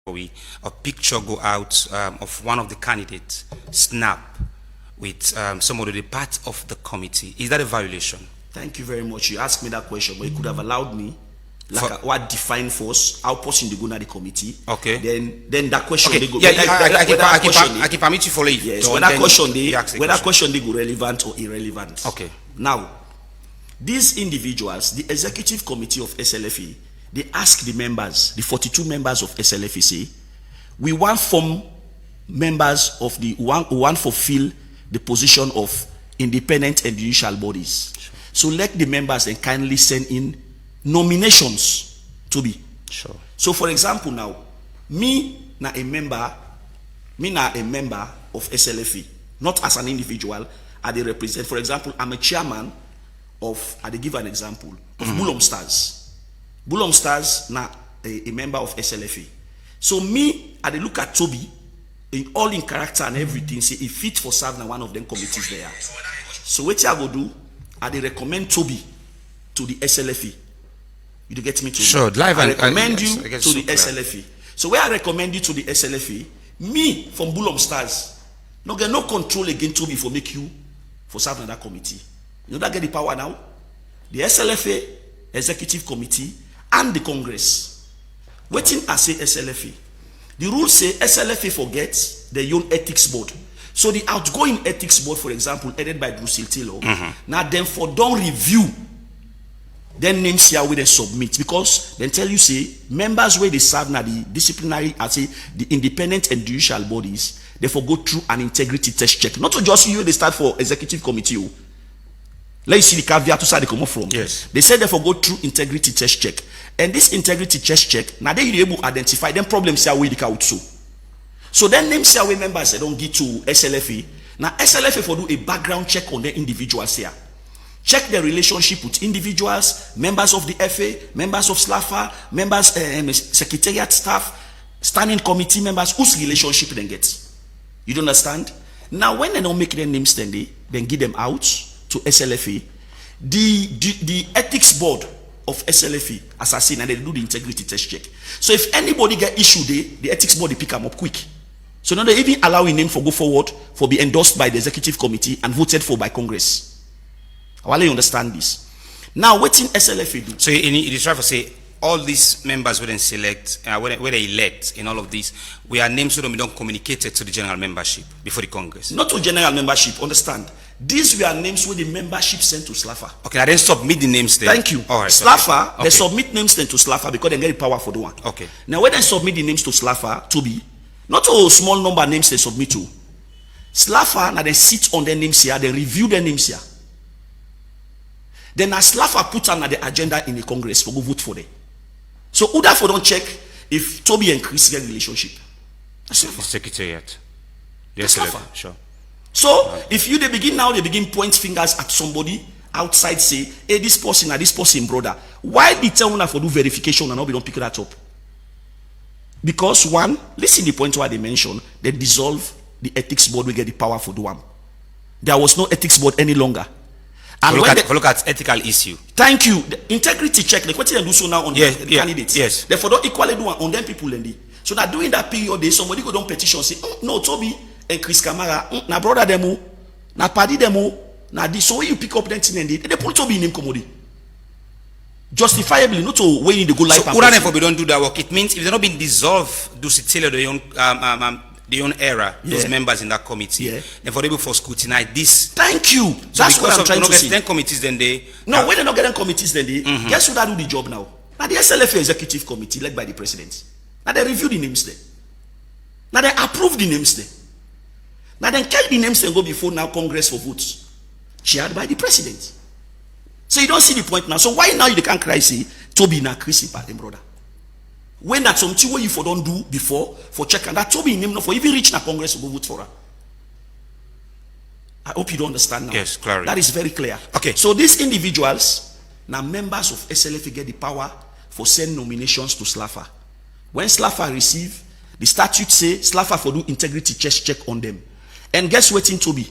a picture go out of one of the candidates snap with somebody the part of the committee. Is that a violation? Thank you very much. You asked me that question, but you could have allowed me what define force, how person they go na the committee. Okay. Then that question okay. they go. I can permit you for leave. Yes. Whether question they go relevant or irrelevant. Okay. Now, these individuals, the executive committee of SLFA, they ask the members, the 42 members of SLFA, say, we want form members of the one fulfill the position of independent and judicial bodies. Sure. So let the members then kindly send in nominations to be. Sure. So for example now, me na a member of SLFA, not as an individual, I they represent. For example, I'm a chairman of, I they give an example, of Bulom Stars. Bulom Stars na a member of SLFA. So me, I they look at Toby, all in character and everything, say he fit for serve na one of them committees there. So what I go do, I they recommend Toby to the SLFA. You get me? Sure. Live I recommend you to the SLFA. So where I recommend you to the SLFA, me from Bulom Stars, no get no control again Toby for make you for serve in that committee. You know that get the power now? The SLFA, Executive Committee, and the Congress. Waiting I say SLFA. The rules say SLFA forgets their own ethics board. So the outgoing ethics board, for example, headed by Bruce Taylor, now then for don't review, then names here where they submit, because then tell you say members where they serve now the disciplinary, I say the independent and judicial bodies, therefore go through an integrity test check. Not to just you they start for executive committee. Let's see the caveat to start they come up from. Yes. They said therefore go through integrity test check. And this integrity test check, now they able to identify them problems here where they can out so then names here where members they don't get to SLFA. Now SLFA for do a background check on the individuals here. Check their relationship with individuals, members of the FA, members of SLAFA, members, secretariat staff, standing committee members, whose relationship then gets. You don't understand? Now when they don't make their names then give them out to SLFA. The ethics board of SLFA, as I said, and they do the integrity test check. So if anybody get issue the ethics board they pick them up quick. So now they even allow a name for go forward for be endorsed by the executive committee and voted for by Congress. I want you understand this. Now what in SLFA do? So you try to say all these members we then select, where they elect in all of these, we are names we don't communicated to the general membership before the Congress. Not to general membership, understand. These were names where the membership sent to SLAFA. Okay, I then submit the names there. Thank you. All right. SLAFA, okay. They submit names then to SLAFA because they get the power for the one. Okay. Now when they submit the names to SLAFA, to be, not a small number of names they submit to. SLAFA, now they sit on their names here, they review their names here. Then as SLAFA put on the agenda in the Congress for go vote for them. So who therefore don't check if Toby and Chris get relationship? That's SLAFA. Secretariat. Yes, SLAFA. Sure. So if you they begin point fingers at somebody outside, say, hey, this person, brother. Why be telling for do verification and nobody don't pick that up? Because one, listen the point where they mention they dissolve the ethics board, we get the power for do one. There was no ethics board any longer. And look at ethical issue. Thank you. The integrity check, the question do so now on the candidates. Yes. Therefore, don't equally do on them people and so that during that period, somebody go down petition say, no, Toby and Chris Kamara, na brother demo, na party demo, na this. So when you pick up that thing and they put Toby in him commodity. Justifiably, not to wait in the good life. So if we don't do that work, it means if they're not being dissolved, do still the own era, those members in that committee, then for able for scrutinize this. Thank you. So that's what I'm trying to say. 10 committees, then they. No, when they're not getting committees, then they. Guess who that do the job now? Now the SLFA executive committee led by the president. Now they review the names there. Now they approve the names there. Now then carry the names and go before now Congress for votes, chaired by the president. So you don't see the point now. So why now you can't cry say Toby na Chris in brother? When that's something where you for don't do before for check and that Toby in him not for even reach na Congress to go vote for her. I hope you don't understand now. Yes, clear. That is very clear. Okay. So these individuals now members of SLFA get the power for send nominations to SLAFA. When SLAFA receive, the statute say SLAFA for do integrity check on them. And guess what in Toby?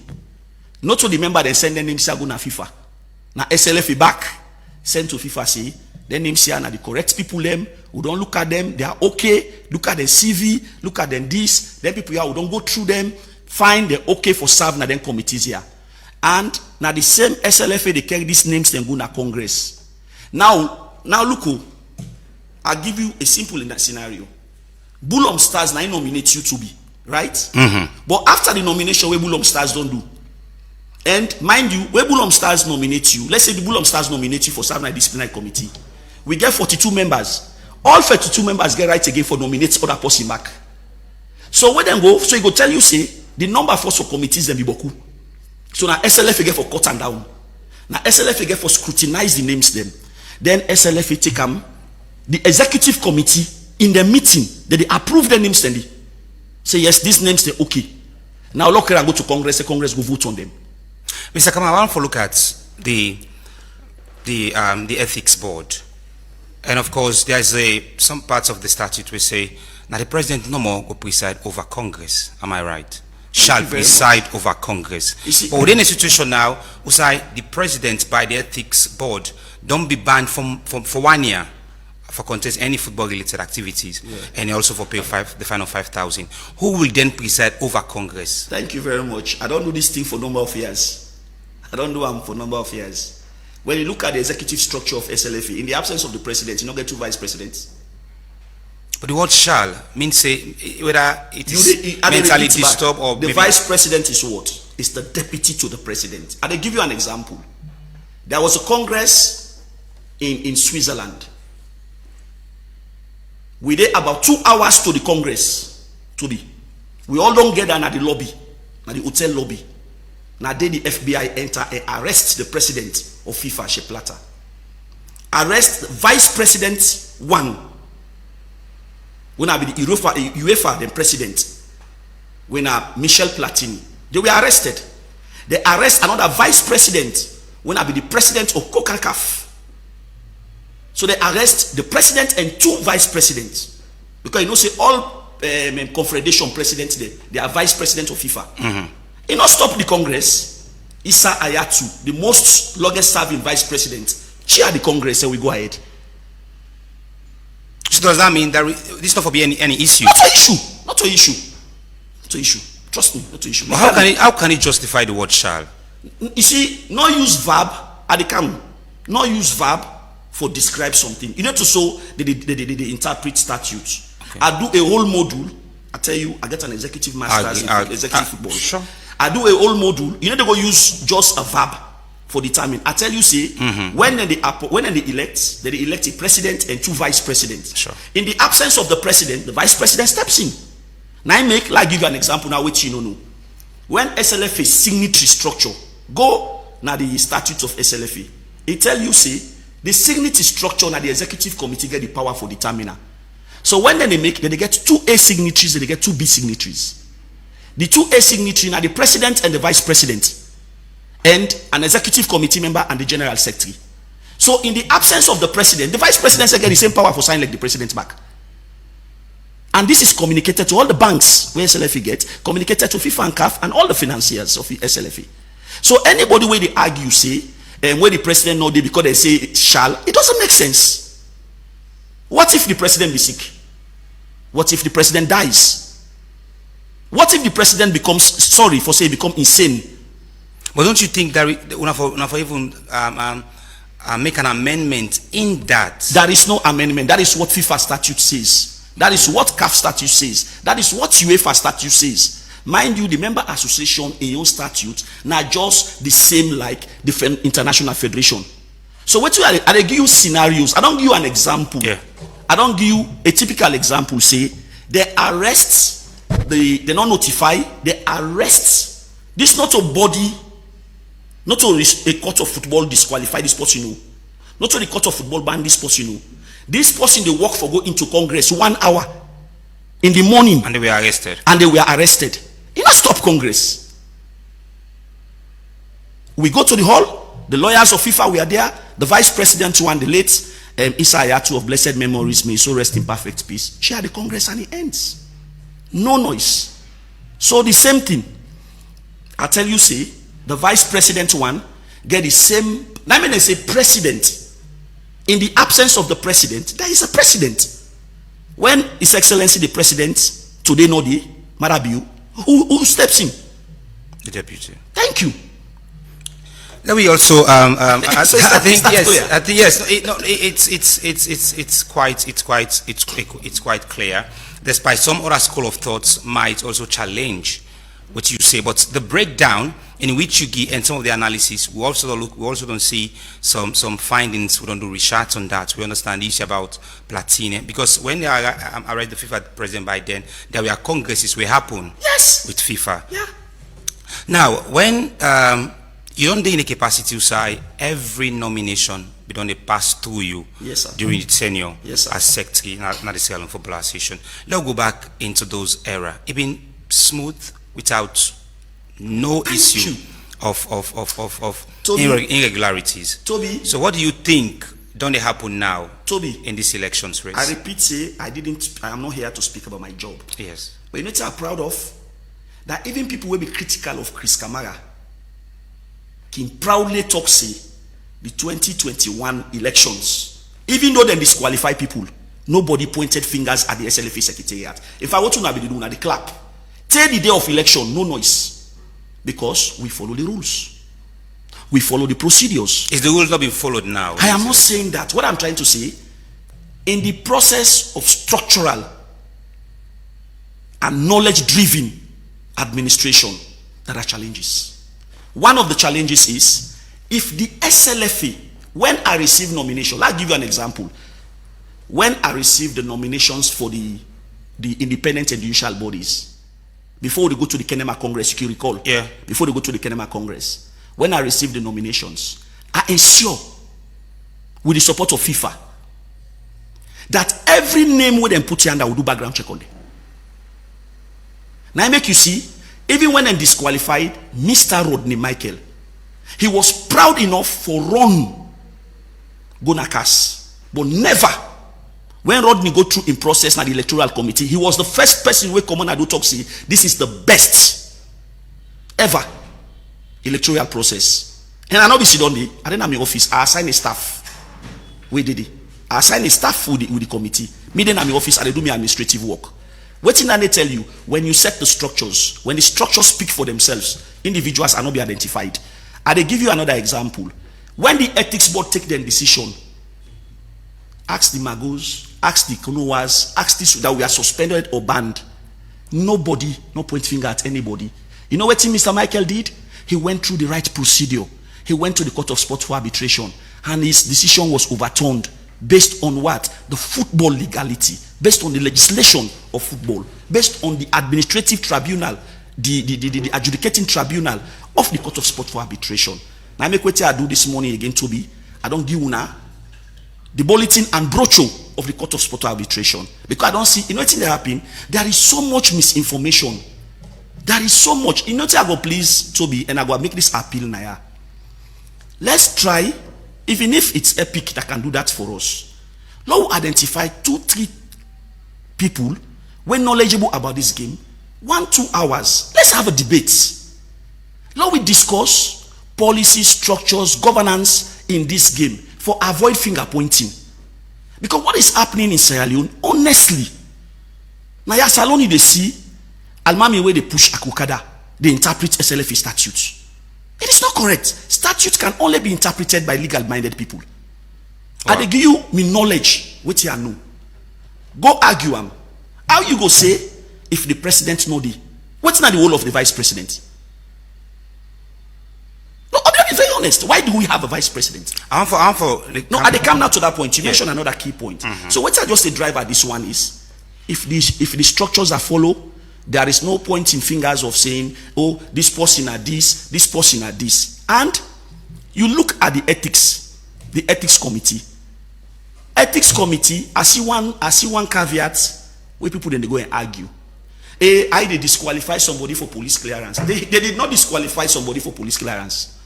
Not to the member they send their names go na FIFA. Now SLFA back send to FIFA say, then name say na the correct people them, we don't look at them, they are okay, look at their CV, look at them this, then people here, we don't go through them, find they're okay for serve na then committees here. And now the same SLFA, they carry these names and go na Congress. Now look, I'll give you a simple in that scenario. Bulom Stars now nominate you to be, right? Mm-hmm. But after the nomination, where Bulom Stars don't do. And mind you, where Bulom Stars nominate you, let's say the Bulom Stars nominate you for serving a disciplinary committee. We get 42 members. All 42 members get right again for nominate other person back. So when them go, so he go tell you, say, the number for committees them be boku. So now SLF get for cut and down. Now SLF get for scrutinize the names them. Then SLF take them, the executive committee in the meeting, that they approve the names then. Say yes, these names they okay. Now look and go to Congress, the Congress go vote on them. Mr. Kama, I want to look at the ethics board. And of course, there's some parts of the statute we say, now the president no more will preside over Congress. Am I right? Shall preside over Congress. But within a situation now, we say the president by the ethics board don't be banned for 1 year for contest any football related activities, and also for pay the fine of 5,000. Who will then preside over Congress? Thank you very much. I don't do this thing for number of years. I don't do them for number of years. When you look at the executive structure of SLFA, in the absence of the president, you don't get 2 vice presidents. But the word shall means say whether it is mentally disturbed or the vice president is what? It's the deputy to the president. And I give you an example. There was a congress in Switzerland. We did about 2 hours to the congress. We all don't get down at the lobby, at the hotel lobby. Now then the FBI enter and arrest the president of FIFA, Sepp Blatter. Arrest vice president 1. When I be the UEFA, the president. When Michel Platini. They were arrested. They arrest another vice president. When I be the president of CONCACAF. So they arrest the president and 2 vice presidents. Because you know, say all confederation presidents, they are vice president of FIFA. Mm-hmm. He not stop the Congress. Issa Hayatou, the most longest serving vice president, chair the Congress and we go ahead. So does that mean that this not for be any issue? Not an issue. Not an issue. Not an issue. Trust me, not an issue. But how can it justify the word shall? You see, not use verb at the camp. Not use verb for describe something. You need to show they interpret statutes. Okay. I do a whole module. I tell you, I get an executive master's in executive football. Sure. I do a whole module. You need to go use just a verb for determine. I tell you, say, when they elect a president and 2 vice presidents. Sure. In the absence of the president, the vice president steps in. Now I give you an example now which you don't know. When SLFA signatory structure, go now the statutes of SLFA. It tell you, say, the signatory structure now the executive committee get the power for determiner. So when they get 2 A signatories, they get 2 B signatories. The 2 A signatory are the president and the vice president, and an executive committee member and the general secretary. So in the absence of the president, the vice president get the same power for signing like the president back. And this is communicated to all the banks where SLFA get, communicated to FIFA and CAF and all the financiers of SLFA. So anybody where they argue, say, and where the president know they because they say shall, it doesn't make sense. What if the president be sick? What if the president dies? What if the president become insane? But don't you think that we even make an amendment in that? There is no amendment. That is what FIFA statute says. That is what CAF statute says. That is what UEFA statute says. Mind you, the member association in your statute now just the same like the international federation. So what I give you scenarios. I don't give you an example. Yeah. I don't give you a typical example. Say they arrest. They not notify, they arrest. This not a body, not to a court of football disqualify this person. Not to the court of football ban this person. This person they work for go into Congress 1 hour in the morning. And they were arrested. You not stop Congress. We go to the hall, the lawyers of FIFA were there, the vice president one, the late Issa Hayatou of blessed memories, may so rest in perfect peace. Chair the Congress and it ends. No noise. So the same thing. I tell you, say, the vice president one get the same. I mean, they say president. In the absence of the president, there is a president. When His Excellency the President, today Nodi, Marabiu, who steps in? The deputy. Thank you. Let me also. I think yes. It's quite clear. Despite some other school of thoughts might also challenge what you say, but the breakdown in which you give and some of the analysis, we also don't see some findings. We don't do research on that. We understand the issue about Platini, because when I read the FIFA president by then, there were congresses will happen. Yes. With FIFA. Yeah. Now, when you don't in a capacity to say every nomination we don't pass through you, yes, sir, during the tenure, yes, sir, as secretary, not the Sierra Football Association. Let's go back into those era. It been smooth without no issue of irregularities. Toby. So what do you think don't they happen now, Toby, in this elections race? I repeat, say I am not here to speak about my job. Yes. But you know what I'm proud of? That even people will be critical of Chris Kamara can proudly talk, say, the 2021 elections, even though they disqualify people, nobody pointed fingers at the SLFA secretariat. If I want to know, be doing at the clap. Tell the day of election, no noise, because we follow the rules, we follow the procedures. Is the rules not being followed now? I am not saying that. What I'm trying to say, in the process of structural and knowledge-driven administration, there are challenges. One of the challenges is, if the SLFA, when I receive nomination, I'll give you an example. When I received the nominations for the independent and judicial bodies, before they go to the Kenema Congress, you can recall? Yeah. Before they go to the Kenema Congress, when I received the nominations, I ensure, with the support of FIFA, that every name we then put here under will do background check on them. Now I make you see, even when I'm disqualified, Mr. Rodney Michael, he was proud enough for Ron Gonakas, but never, when Rodney go through in process now the electoral committee, he was the first person who come on and do talk, say, this is the best ever electoral process. And I know this on the, I didn't have my office, I assign a staff. We did it. I assign a staff with the committee. Me then at my office, I do my administrative work. Waiting and they tell you, when you set the structures, when the structures speak for themselves, individuals are not be identified. And they give you another example. When the ethics board take their decision, ask the Magos, ask the Konowas, ask this that we are suspended or banned. Nobody, no point finger at anybody. You know what Mr. Michael did? He went through the right procedure. He went to the Court of Sport for arbitration, and his decision was overturned based on what? The football legality, based on the legislation of football, based on the administrative tribunal, the adjudicating tribunal of the Court of Sport for arbitration. Now I make what I do this morning again, Toby. I don't give you now the bulletin and brochure of the Court of Sport for arbitration, because I don't see, you know what's that happen? There is so much misinformation. There is so much. You know what I go please, Toby, and I go make this appeal now. Let's try, even if it's Epic that can do that for us. Now identify 2-3 people when knowledgeable about this game. 1-2 hours. Let's have a debate. Now we discuss policy, structures, governance in this game for avoid finger pointing. Because what is happening in Sierra Leone, honestly, now Saloni they see Almami where they push Akukada, they interpret SLFA statutes. It is not correct. Statutes can only be interpreted by legal-minded people. Wow. And they give you me knowledge, which you know. Go argue them. How you go say if the president know the what's not the role of the vice president? No, I'm being very honest. Why do we have a vice president? No, they come now to that point. You mentioned another key point. So what's just a driver this one is if the structures are followed, there is no pointing fingers of saying, oh, this person are this person are this. And you look at the ethics committee. Ethics committee, I see one caveat where people then they go and argue. They disqualify somebody for police clearance. They did not disqualify somebody for police clearance.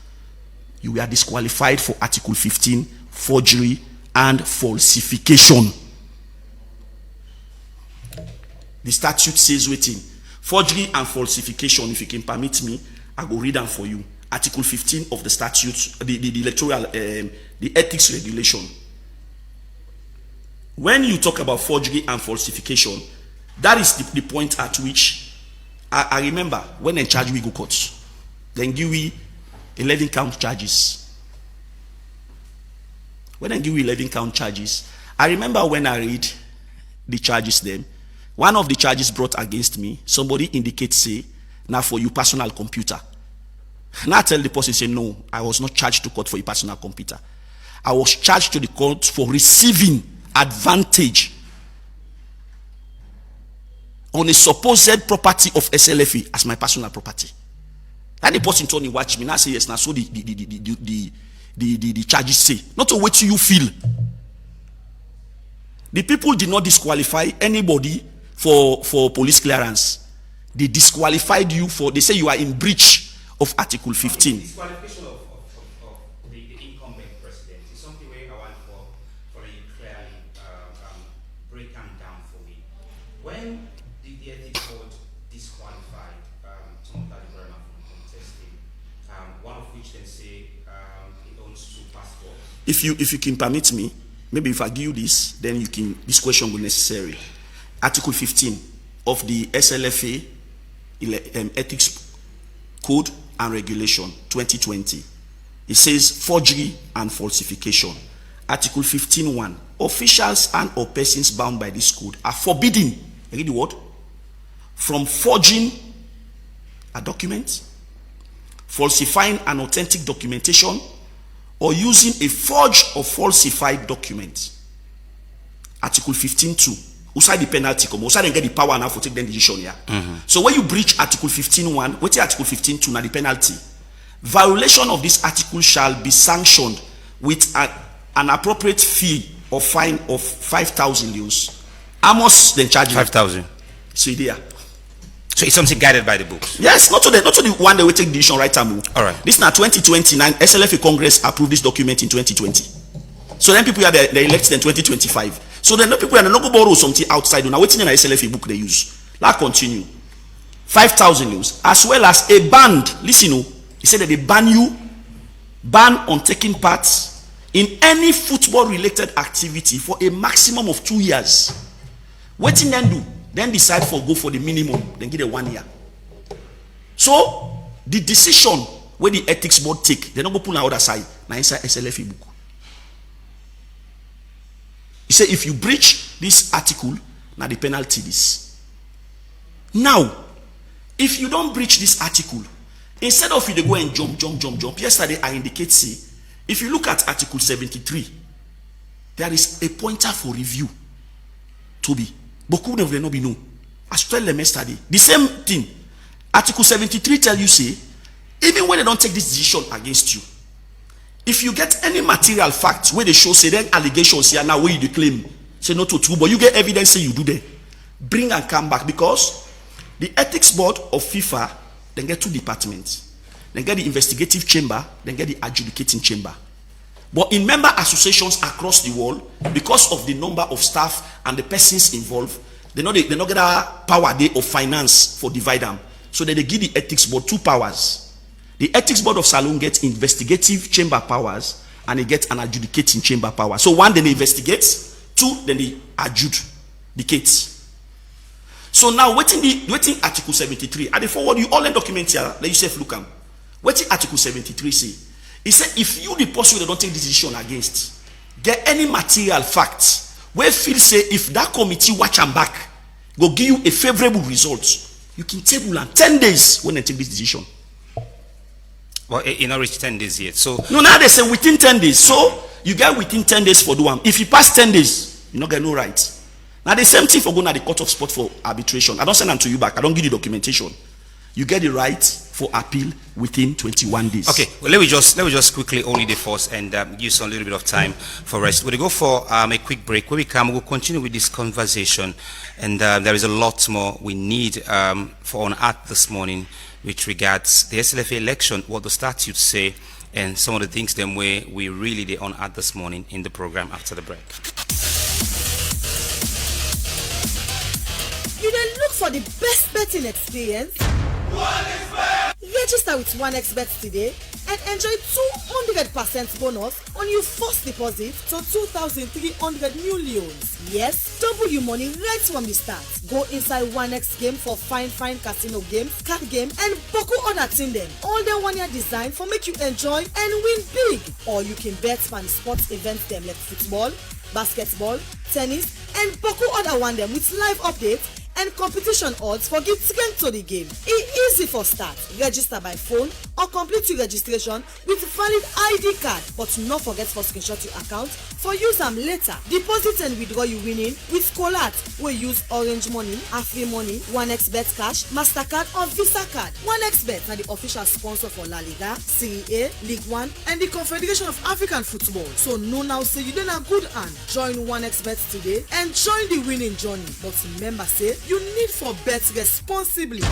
You were disqualified for Article 15, forgery and falsification. The statute says waiting. Forgery and falsification, if you can permit me, I will read them for you. Article 15 of the statute, the electoral, the ethics regulation. when you talk about forgery and falsification, that is the point at which I remember when they charge we go court, then give we 11 count charges. When I give you 11 count charges, I remember when I read the charges then, one of the charges brought against me, somebody indicates say, now for your personal computer. Now I tell the person, say, no, I was not charged to court for your personal computer. I was charged to the court for receiving advantage on a supposed property of SLFA as my personal property. And the person told me, watch me. Now I say, yes, now so the charges say. Not to wait till you feel. The people did not disqualify anybody for police clearance. They disqualified you for, they say you are in breach of Article 15. Disqualification of the incumbent president is something where I want for you clearly break them down for me. When did the ethics board disqualify some of that from contesting? One of which they say he owns 2 passports. If you can permit me, maybe if I give you this, then you can, this question will be necessary. Article 15 of the SLFA Ethics Code and Regulation 2020. It says forgery and falsification. Article 15.1. Officials and or persons bound by this code are forbidden, read the word, from forging a document, falsifying an authentic documentation, or using a forged or falsified document. Article 15.2. Usai the penalty come. Usai then get the power now for take the decision here. So when you breach Article 15.1, what's Article 15.2 now the penalty? Violation of this article shall be sanctioned with an appropriate fee or fine of 5,000 euros. Amos then charge 5,000. So there. So it's something guided by the books. Yes, not to the one that will take the decision right time. All right. This now 2029 SLFA Congress approved this document in 2020. So then people are they elected in 2025. So then no people are not go borrow something outside. Now waiting in a SLFA book they use. Let's continue. 5,000 euros as well as a ban. Listen, he said that they ban on taking part in any football related activity for a maximum of 2 years. Waiting then do. Then decide go for the minimum, then give it 1 year. So the decision where the ethics board take, they don't go pull on the other side. Now inside SLFA book. He said if you breach this article, now the penalty is. Now, if you don't breach this article, instead of you to go and jump. Yesterday I indicate say, if you look at Article 73, there is a pointer for review. To be. But could have not be known. As tell them yesterday. The same thing. Article 73 tell you say, even when they don't take this decision against you, if you get any material facts where they show say then allegations here now where you claim say not true, but you get evidence say you do that, bring and come back, because the ethics board of FIFA then get 2 departments. Then get the investigative chamber, then get the adjudicating chamber. But in member associations across the world, because of the number of staff and the persons involved, they not get a power day of finance for divide them. So they give the ethics board 2 powers. The ethics board of Salone gets investigative chamber powers and they get an adjudicating chamber power. So 1, then they investigate, 2, then they adjudicate. So now waiting Article 73. At the forward you all the document here, let yourself look at. Waiting Article 73 say. He said if you the person that don't take this decision against, get any material facts where feel say if that committee watch and back go give you a favorable result, you can table and 10 days when they take this decision. Well, it not reached 10 days yet. So no, now they say within 10 days. So you get within 10 days for do one. If you pass 10 days, you not get no right. Now the same thing for going to the court of sport for arbitration. I don't send them to you back. I don't give you documentation. You get the right for appeal within 21 days. Okay, well, let me just quickly only the force and use a little bit of time for rest. We'll go for a quick break. When we come, we'll continue with this conversation, and there is a lot more we need for on earth this morning, which regards the SLFA election, what the statutes say, and some of the things them way we really did on earth this morning in the program after the break. You then look for the best betting experience? One is bet! Register with 1xBet today and enjoy 200% bonus on your first deposit to 2,300 new leons. Yes, double your money right from the start. Go inside 1x game for fine casino games, card game, and boku other thing them. All the 1 year design for make you enjoy and win big. Or you can bet on sports events them like football, basketball, tennis, and boku other one them with live updates and competition odds for give strength to the game. It's easy for start. Register by phone or complete your registration with valid ID card. But not forget for screenshot your account for use them later. Deposit and withdraw you winning with Colat. We use Orange Money, Afri Money, 1xBet Cash, MasterCard or Visa Card. 1xBet are the official sponsor for La Liga, Serie A, League One, and the Confederation of African Football. So no now say you done a good hand. Join 1xBet today and join the winning journey. But remember say you need for bet responsibly.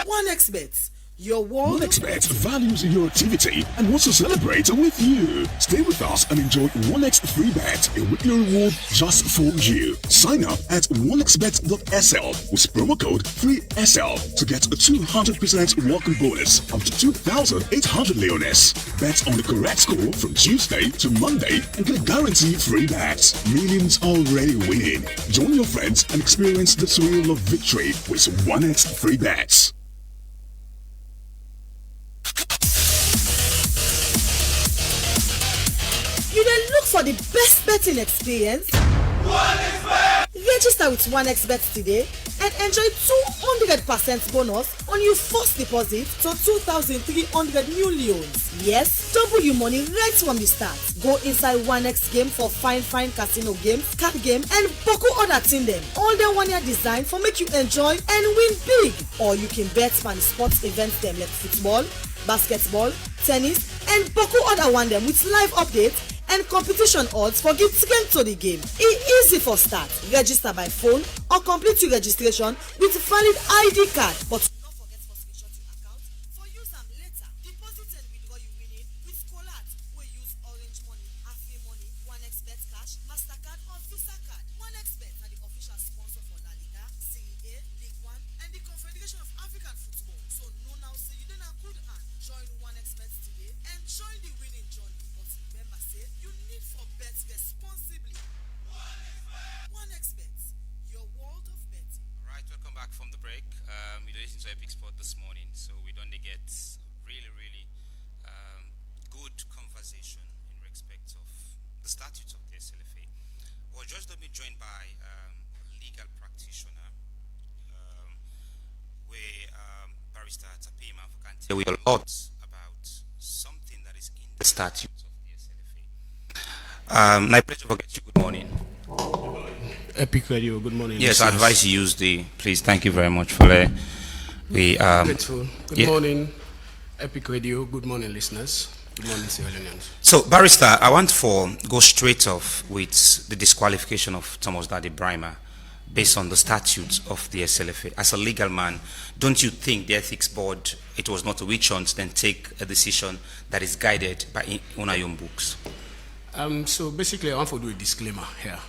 1xBet, your world. 1xBet values your activity and wants to celebrate with you. Stay with us and enjoy 1x free bet, a weekly reward just for you. Sign up at 1xbet.sl with promo code 3SL to get a 200% welcome bonus up to 2,800 leones. Bet on the correct score from Tuesday to Monday and get a guaranteed free bet. Millions already winning. Join your friends and experience the thrill of victory with 1x free bets. You then look for the best betting experience? 1xBet! Register with 1xBet today and enjoy 200% bonus on your first deposit to 2,300 new leons. Yes, double your money right from the start. Go inside 1x game for fine casino games, card game, and boku other thing them. All the 1 year design for make you enjoy and win big. Or you can bet on sports events them like football, basketball, tennis, and boku other one them with live updates and competition odds for give strength to the game. It's easy for start. Register by phone or complete your registration with valid ID card. But don't forget for screenshot your account for use them later. Deposit and withdraw you winning with Colat. We use Orange Money, Afri Money, 1xBet Cash, MasterCard or Visa Card. 1xBet are the official sponsor for La Liga, Serie A, League One, and the Confederation of African Football. So no now say you done a good hand. Join 1xBet today and join the winning journey. But remember say you need for bet responsibly. 1xBet, your world of betting. All right, welcome back from the break. We listened to Epic Sport this morning, so we don't get really good conversation in respect of the statutes of the SLFA. Well, Judge will be joined by a legal practitioner, where Barrister Tapima can tell you a lot about something that is in the statutes of the SLFA. My pleasure to get you. Good morning. Epic Radio, good morning. Yes, I advise you use please, thank you very much for grateful. Good morning, Epic Radio, good morning, listeners. Good morning, Sierra Leoneans. So, Barrister, I want to go straight off with the disqualification of Thomas Daddy Brimer based on the statutes of the SLFA. As a legal man, don't you think the Ethics Board, it was not a witch hunt, then take a decision that is guided by Unayum books? So basically, I want to do a disclaimer here.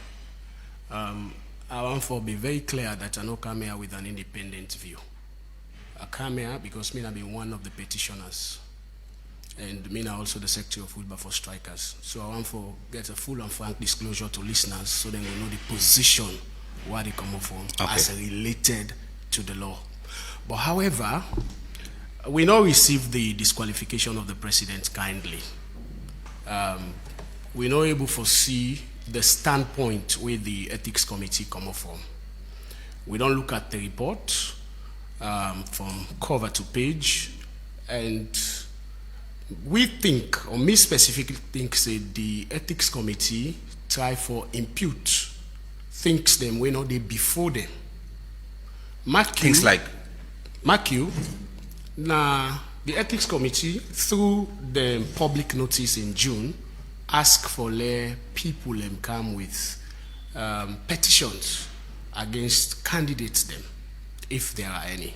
I want to be very clear that I don't come here with an independent view. I come here because me have been one of the petitioners, and me now also the Secretary of Football for Strikers. So I want to get a full and frank disclosure to listeners so they will know the position where they come from as related to the law. But however, we now receive the disqualification of the president kindly. We're not able to foresee the standpoint where the ethics committee come up from. We don't look at the report from cover to page, and we think, or me specifically think, say the ethics committee try for impute things them when they before them. Things like? Mark you, now the ethics committee, through the public notice in June, ask for people come with petitions against candidates them, if there are any.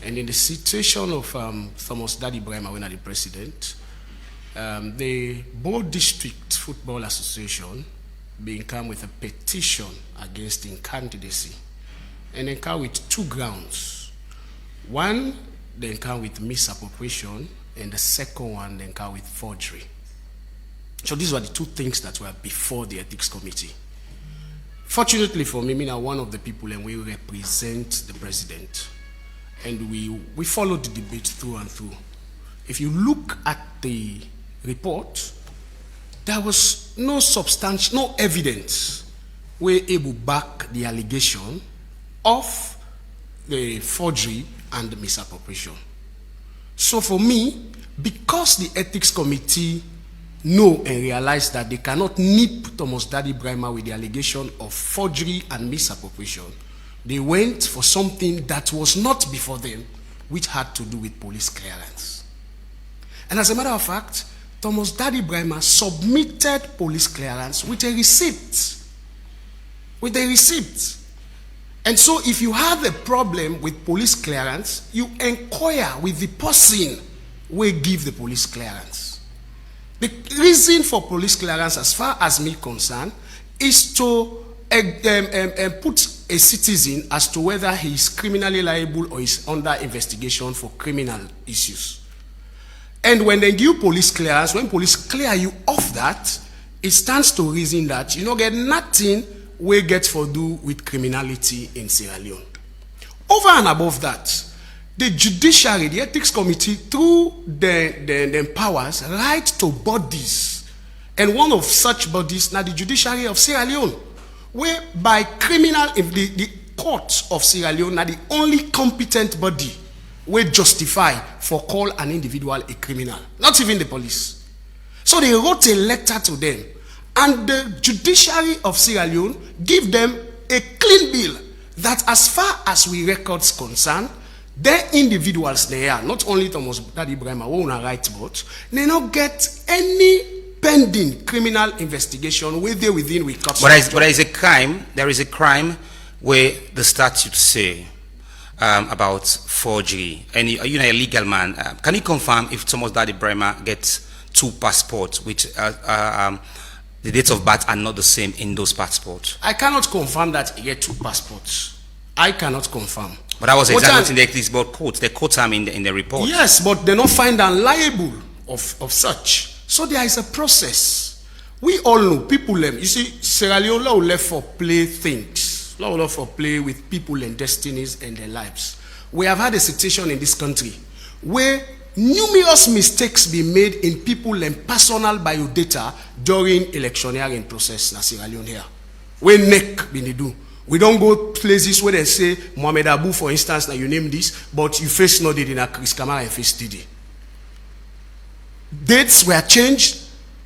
And in the situation of Thomas Daddy Brimer when the president, the Board District Football Association being come with a petition against his candidacy, and they come with two grounds. One, then come with misappropriation, and the second one then come with forgery. So these were the two things that were before the ethics committee. Fortunately for me, I'm one of the people and we represent the president. And we followed the debate through and through. If you look at the report, there was no evidence we're able to back the allegation of the forgery and the misappropriation. So for me, because the ethics committee know and realize that they cannot nip Thomas Dadi Brahma with the allegation of forgery and misappropriation, they went for something that was not before them, which had to do with police clearance. And as a matter of fact, Thomas Dadi Brahma submitted police clearance with a receipt. With a receipt. And so if you have a problem with police clearance, you inquire with the person who give the police clearance. The reason for police clearance, as far as me concerned, is to put a citizen as to whether he is criminally liable or is under investigation for criminal issues. And when they give police clearance, when police clear you off that, it stands to reason that you don't get nothing we get for do with criminality in Sierra Leone. Over and above that, the judiciary, the ethics committee, through the powers, write to bodies. And one of such bodies, now the judiciary of Sierra Leone, whereby the courts of Sierra Leone are the only competent body will justify for call an individual a criminal, not even the police. So they wrote a letter to them, and the judiciary of Sierra Leone give them a clean bill that as far as we records concerned, their individuals they are, not only Thomas Dadi Brahma, who are right about, they not get any pending criminal investigation within we cut. But there is a crime where the statutes say about forgery, and you're a legal man. Can you confirm if Thomas Dadi Brahma gets two passports, which the dates of birth are not the same in those passports? I cannot confirm that he gets two passports. I cannot confirm. But that was exactly what in the ethics board quotes. They quote them in the report. Yes, but they don't find them liable of such. So there is a process. We all know people. You see, Sierra Leone law left for play things. Law left for play with people and destinies and their lives. We have had a situation in this country where numerous mistakes be made in people and personal biodata during electioneering process in Sierra Leone here. Where neck be do. We don't go places where they say Mohamed Abu, for instance, now you name this, but you face not it in a Chris Kamara and face TD. Dates were changed,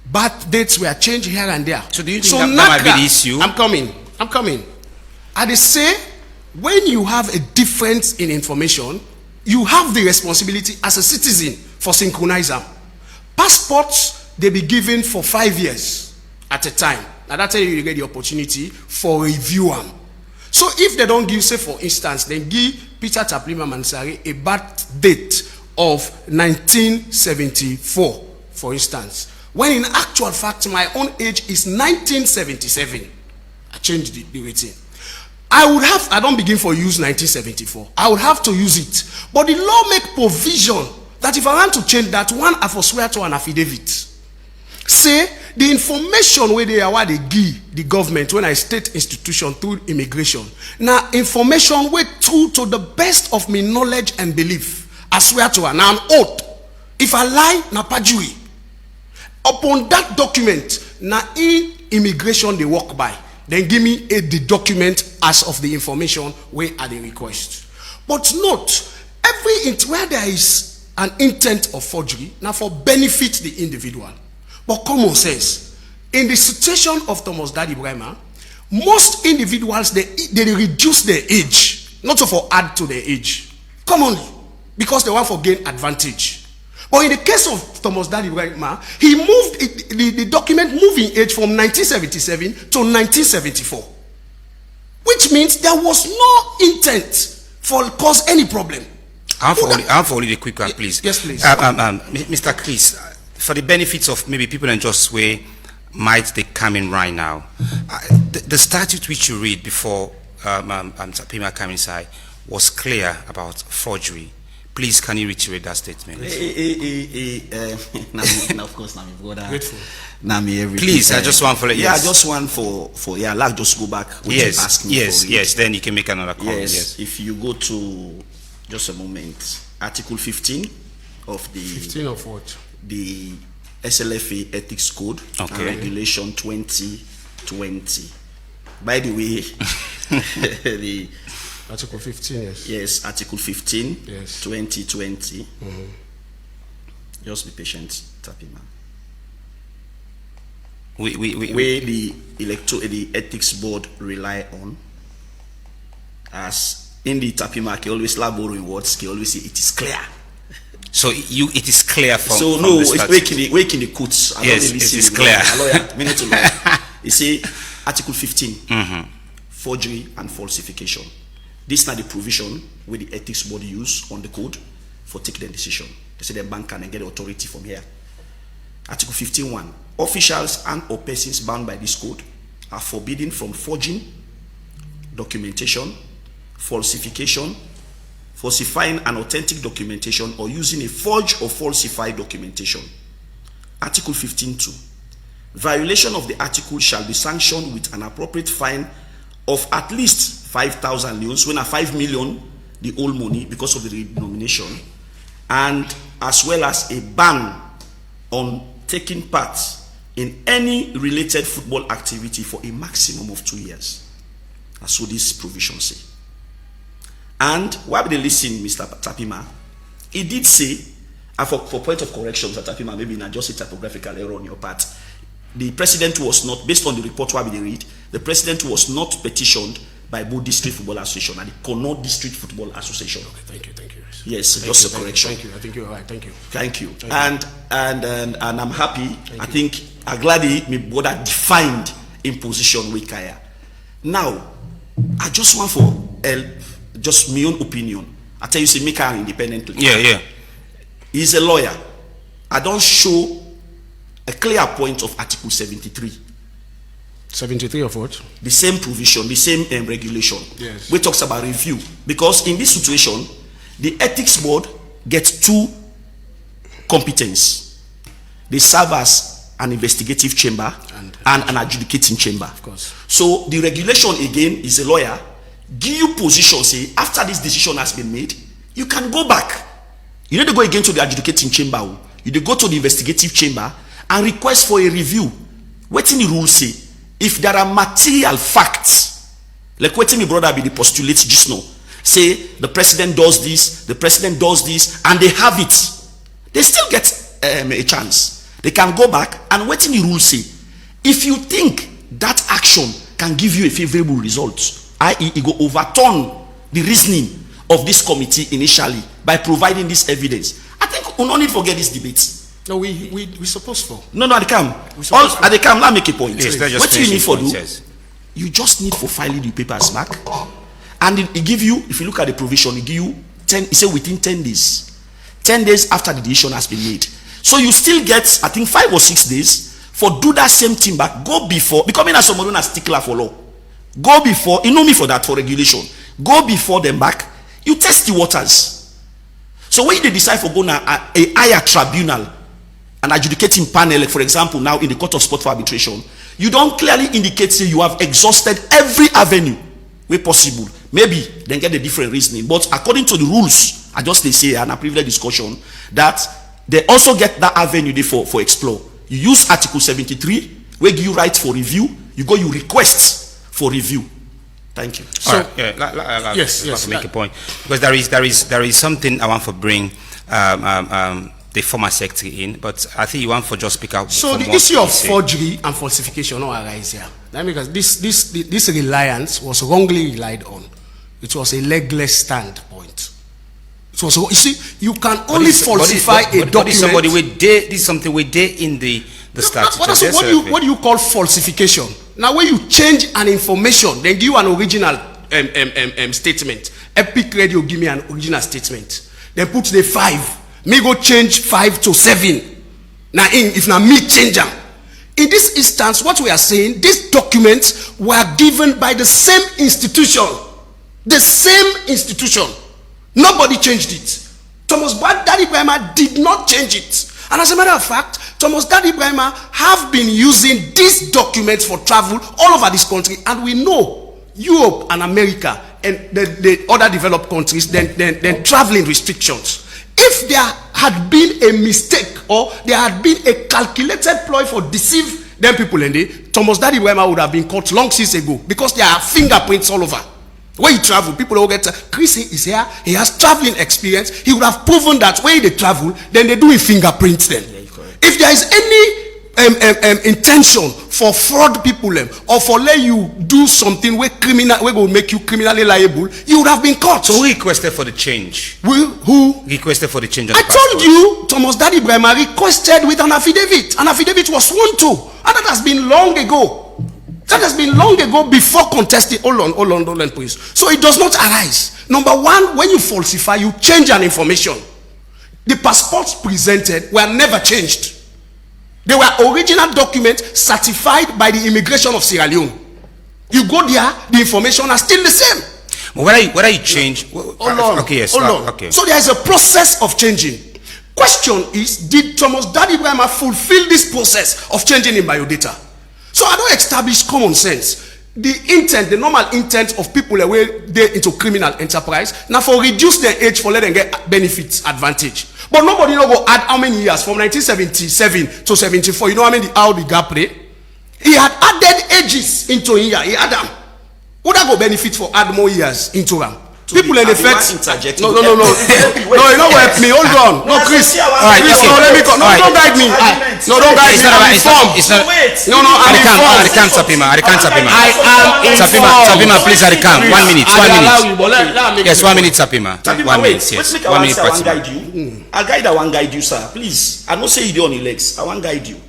birth dates were changed here and there. So do you think that might be the issue? I'm coming. I they say when you have a difference in information, you have the responsibility as a citizen for synchronize them. Passports they be given for 5 years at a time. Now that's how you get the opportunity for review them. So if they don't give, say for instance, they give Peter Taplima Mansari a birth date of 1974, for instance, when in actual fact my own age is 1977. I changed the rating. I don't begin for use 1974. I would have to use it. But the law make provision that if I want to change that one, I forswear to an affidavit. Say the information where they give the government when I state institution through immigration. Now information where true to the best of my knowledge and belief. I swear to her. Now an oath. If I lie, na perjury. Upon that document, now in immigration they walk by. Then give me the document as of the information where are the request. But note, where there is an intent of forgery, now for benefit the individual. But common sense, in the situation of Thomas Dadi Brahma, most individuals they reduce their age, not to for add to their age, commonly, because they want for gain advantage. But in the case of Thomas Dadi Brahma, he moved the document moving age from 1977 to 1974, which means there was no intent for cause any problem. I have only the quick one, please. Yes, please. Mr. Chris, for the benefits of maybe people in just way might they come in right now, the statute which you read before Tapima came inside was clear about forgery, Please, can you reiterate that statement? Now, of course, now me brother. Grateful. Now me everything. Please, I just want for Yeah, yes. I just want for yeah. Like just go back. What you ask me yes, for yes. Then you can make another comment. Yes. If you go to just a moment, Article 15 of the 15 of what? The SLFA Ethics Code and Okay. Regulation 2020. By the way, the Article 15, yes. Article 15, Yes. 2020. Just be patient, Tapima. Where the ethics board rely on, as in the Tapima, he always lab borrowing words. He always say it is clear. So it is clear from. So from no, the it's statute. waking the quotes. I Yes, don't it see is the clear. Lawyer, minute to lawyer. You see, Article 15, forgery and falsification. This is not the provision where the ethics board use on the code for taking the decision. They say the bank can get authority from here. Article 15.1. Officials and or persons bound by this code are forbidden from forging documentation, falsification, falsifying an authentic documentation, or using a forged or falsified documentation. Article 15.2. Violation of the article shall be sanctioned with an appropriate fine of at least 5,000 leons, when a 5 million, the old money because of the denomination, and as well as a ban on taking part in any related football activity for a maximum of 2 years. That's what this provision say. And while they listen, Mr. Tapima, he did say, and for point of correction, Mr. Tapima, maybe not just a typographical error on your part, the president was not, based on the report where they read, the president was not petitioned by both District Football Association and the Connaught District Football Association. Okay, thank you. Yes, Thank just you, a correction. Thank you. I think you're right. Thank you. Thank you. And I'm happy. I think I'm glad my brother defined imposition with Kaya. Now, I just want for help, just my own opinion. I tell you, say make her independently. Yeah. He's a lawyer. I don't show a clear point of Article 73. 73 of what? The same provision, the same regulation. Yes. We talks about review, because in this situation, the ethics board gets two competence. They serve as an investigative chamber and an adjudicating chamber. Of course. So the regulation again is a lawyer give you position, say after this decision has been made, you can go back. You need to go again to the adjudicating chamber. You need to go to the investigative chamber and request for a review. What in the rules say? If there are material facts, like what my brother be the postulate just now, say the president does this, and they have it, they still get a chance. They can go back and what in the rules say? If you think that action can give you a favorable result, i.e., it go overturn the reasoning of this committee initially by providing this evidence, I think we don't need to forget this debate. No, we supposed for. No, at the camp. All at the camp, let me make a point. Yes, let's just what you finish need the for point, do? yes. You just need for filing the papers back, and it give you. If you look at the provision, it give you 10. It say within 10 days. 10 days after the decision has been made. So you still get, I think, 5 or 6 days for do that same thing back. Go before becoming a someone as stickler for law. Go before. You know me for that for regulation. Go before them back. You test the waters. So when they decide for going a higher tribunal, an adjudicating panel, like for example, now in the Court of Sport for Arbitration, you don't clearly indicate say you have exhausted every avenue where possible. Maybe then get a different reasoning. But according to the rules, I just they say, and a privilege discussion, that they also get that avenue there for explore. You use Article 73, where give you right for review, you request for review. Thank you. So yes, make a point, because there is something I want to bring the former secretary in, but I think you want for just speak out. So the issue of forgery and falsification no arise here. That because this reliance was wrongly relied on. It was a legless standpoint. It was, you see, you can only falsify a document. This is something we did in the statute. What do you call falsification? Now, when you change an information, then give you an original statement. Epic Radio give me an original statement. Then put the 5. Me go change 5 to 7. Now, if now me change them. In this instance, what we are saying, these documents were given by the same institution. The same institution. Nobody changed it. Thomas Daddy Brahma did not change it. And as a matter of fact, Thomas Daddy Brahma have been using these documents for travel all over this country, and we know Europe and America and the other developed countries then traveling restrictions. If there had been a mistake or there had been a calculated ploy for deceive them people in there, Thomas Daddy Brahma would have been caught long since ago, because there are fingerprints all over. When you travel, people will get Chris is here, he has traveling experience, he would have proven that when they travel, then they do a fingerprint then. If there is any intention for fraud people or for let you do something where will make you criminally liable, you would have been caught. So who requested for the change? Who requested for the change? On I the told passport? you, Thomas Daddy Brahma requested with an affidavit. An affidavit was sworn to, and that has been long ago. That has been long ago before contesting. Hold on, please. So it does not arise. Number one, when you falsify, you change an information. The passports presented were never changed. They were original documents certified by the immigration of Sierra Leone. You go there, the information are still the same. But whether you change, Hold on. Okay, yes, Hold on. okay. So there is a process of changing. Question is, did Thomas Daddy Brahma fulfill this process of changing in biodata? So I don't establish common sense. The intent, the normal intent of people where they into criminal enterprise, now for reduce their age for let them get benefits advantage. But nobody know go add how many years from 1977 to 74. You know how the gap there? He had added ages into here. He had them. Would I go benefit for add more years into them? People in effect. No. No, you don't help me. Hold on. No, Chris. All right, Chris, okay. no, let me go. No, All right. don't guide me. No, don't guide me. I'm informed. No, I'm informed. I can't Sapima. I am informed. Sapima, please, I can't. 1 minute. 1 minute. Yes, 1 minute, Sapima. Tapima, 1 wait. minute. Yes. Make 1 minute, I want Fatima. guide you. I want guide you, sir. Please. I don't say you do on your legs. I want guide you.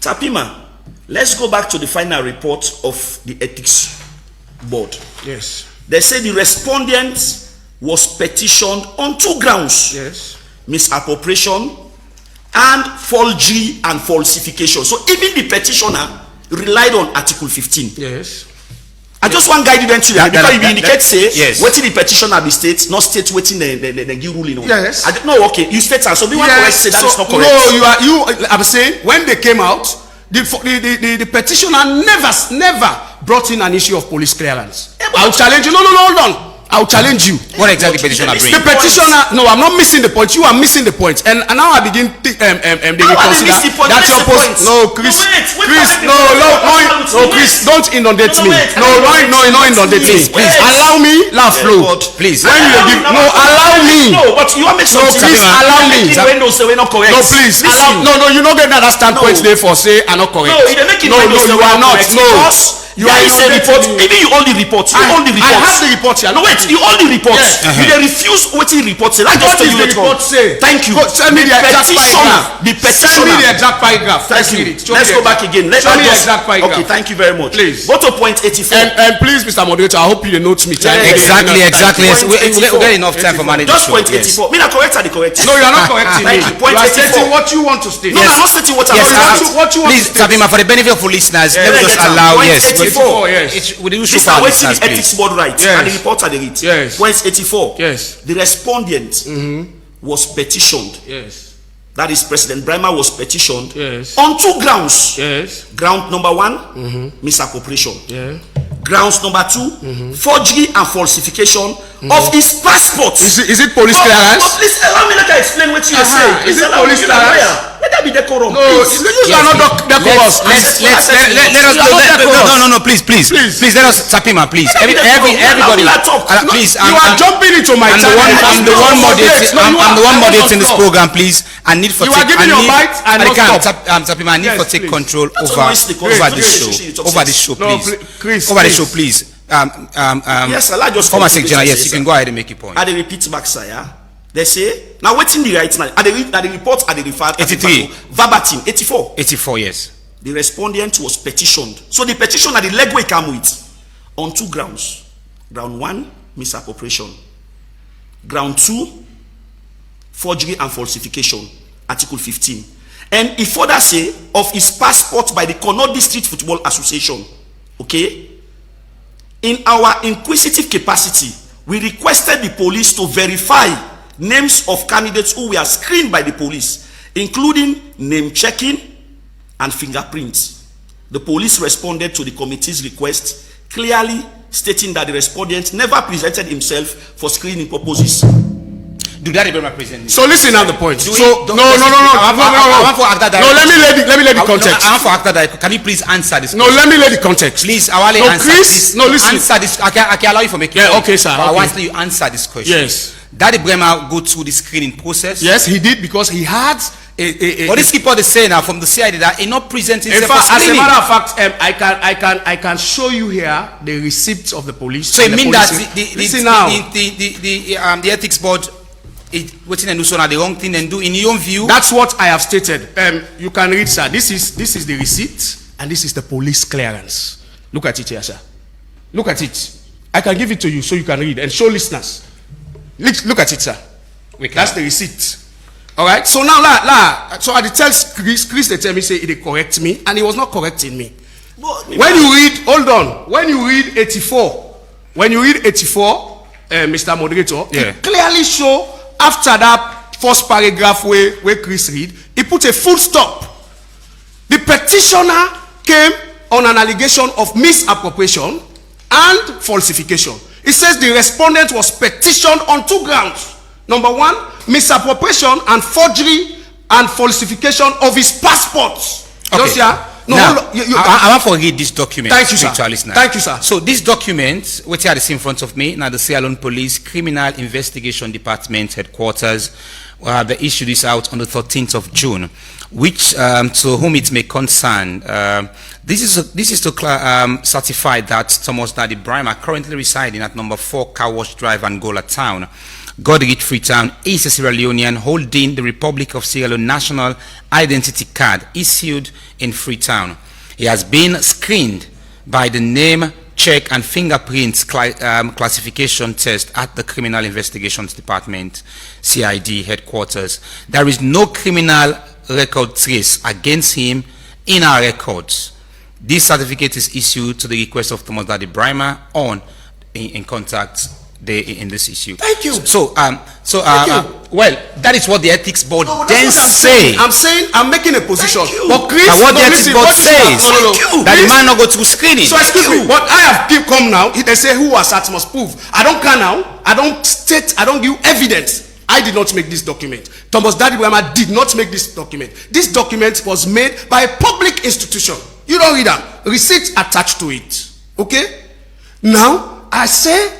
Tapima, let's go back to the final report of the ethics board. Yes. They say the respondent was petitioned on 2 grounds. Yes. Misappropriation and forgery and falsification. So even the petitioner relied on Article 15. Yes. I just want guide you then to that, because if you indicate say yes. what the petitioner be state, not state waiting the give ruling on. Yes. No, okay, you state and so we want to say that is not correct. No, I'm saying when they came out, the petitioner never brought in an issue of police clearance. I'll challenge you. No, hold on. I'll challenge you. What exactly petitioner bring? The petitioner. No, I'm not missing the point. You are missing the point. And now I begin. They reconsider. That's your point. No, Chris. Chris, no, Chris, don't inundate me. No, inundate me. Please. Allow me. Laugh flow. Please. When you give. No, allow me. No, but you want me to please allow me. Windows say we're not correct. No, please. No, you don't get that standpoint there for say are not correct. No, you're making no, you are not. No. You are a report. Maybe you own the report. You own the report. I have the report here. No, wait. You own the report. Yes. You dey refuse what the report say. What does the report say? Thank you. Send me the exact paragraph. The petitioner. Send me the exact paragraph. Thank you. Let's go back again. Show me the exact paragraph. Okay, thank you very much. Please. Go to point 84. And please, Mr. Moderator, I hope you note me. Exactly. Yes. We get enough time for managing. Just point 84. Me not correct or the correct? No, you are not correcting me. Thank you. Point You are 84. stating what you want to state. No, I'm not stating what I Yes, want to state. what you want please, to state. Sapima, for the benefit of listeners, let me let's just get allow. point Yes. 84. Yes. With the This usual is what listeners, the ethics please. board right Yes. and the report are the read. Yes. Point 84. Yes. The respondent was petitioned. Yes. That is, President Brahma was petitioned Yes. on 2 grounds. Yes. Ground number 1, misappropriation. Yeah. Grounds number 2, forgery and falsification of his passport. Is it police clearance? But please allow me let I explain what you say. Is Please it allow me police to be a clearance? lawyer. Let that be decorum. No, please. you are not decorous. No, please, let us, Sapima, please. Everybody, please. You are jumping into my time. I'm the one moderating this program, please. I need for You are giving your bite and not stop. Sapima, I need for take control That's over honestly this show. Over this show, No, please. Chris, Over the show, please. please. Yes, Allah just Former complete Secretary, what yes, you you say, can go ahead and make your point. I dey repeat back, sir. Yeah? They say now waiting the right now. At the report, at the referred 83. verbatim 84. 84, yes. The respondent was petitioned. So the petition at the leg way come with on 2 grounds. Ground 1, misappropriation. Ground 2, forgery and falsification. Article 15. And he further say of his passport by the Kono District Football Association. Okay? In our inquisitive capacity, we requested the police to verify names of candidates who were screened by the police, including name checking and fingerprints. The police responded to the committee's request, clearly stating that the respondent never presented himself for screening purposes. Do that my president. So listen at the point. Do So it- no. I want for Acta No, Direct. let me lay the context. I want for Acta Direct. Can you please answer this? No, let me lay the context. Please, Awale, No, answer Chris, this. no, listen. Answer this. I can allow you for making. Yeah, okay, sir, But I okay. want you answer this question. Yes. Daddy Bremer go through the screening process. Yes, he did, because he had a But this people they say now from the CID that he not presenting in himself for fact, as a screening. matter of fact, I can show you here the receipts of the police. So it and the means that police- listen now. the ethics board is waiting and do so now the wrong thing and do in your own view. That's what I have stated. You can read, sir. This is the receipt, and this is the police clearance. Look at it here, sir. Look at it. I can give it to you so you can read and show listeners. Look at it, sir. That's the receipt. All right. So now, so I tell Chris, they tell me say he correct me, and he was not correcting me. When you read, hold on. When you read 84, Mr. Moderator, Yeah. it clearly show after that first paragraph where Chris read, he put a full stop. The petitioner came on an allegation of misappropriation and falsification. It says the respondent was petitioned on 2 grounds. Number 1, misappropriation and forgery and falsification of his passports. Okay. Just here. No, now, hold on. I want to read this document. Thank you, sir. to our listeners. Thank you, sir. So this document, which I see in front of me, now the Sierra Leone Police Criminal Investigation Department headquarters, they issued this out on the 13th of June, which to whom it may concern. This is to certify that Thomas Daddy Bremer, currently residing at number 4 Car Wash Drive, Angola Town, Godrich Freetown, is a Sierra Leonean holding the Republic of Sierra Leone National Identity Card issued in Freetown. He has been screened by the name, check and fingerprints classification test at the Criminal Investigations Department, CID headquarters. There is no criminal record trace against him in our records. This certificate is issued to the request of Thomas Daddy Bremer on in contact in this issue. Thank you. Well, that is what the ethics board No, then that's what say. I'm saying I'm making a position. Thank you. But Chris, Now what the ethics listen, board what you have- says no. that the Chris, man not go through screening. So excuse me, what I have come now, they say who was at must prove. I don't care now. I don't state, I don't give evidence. I did not make this document. Thomas Daddy Bremer did not make this document. This document was made by a public institution. You don't read that. Receipt attached to it. Okay? Now, I say,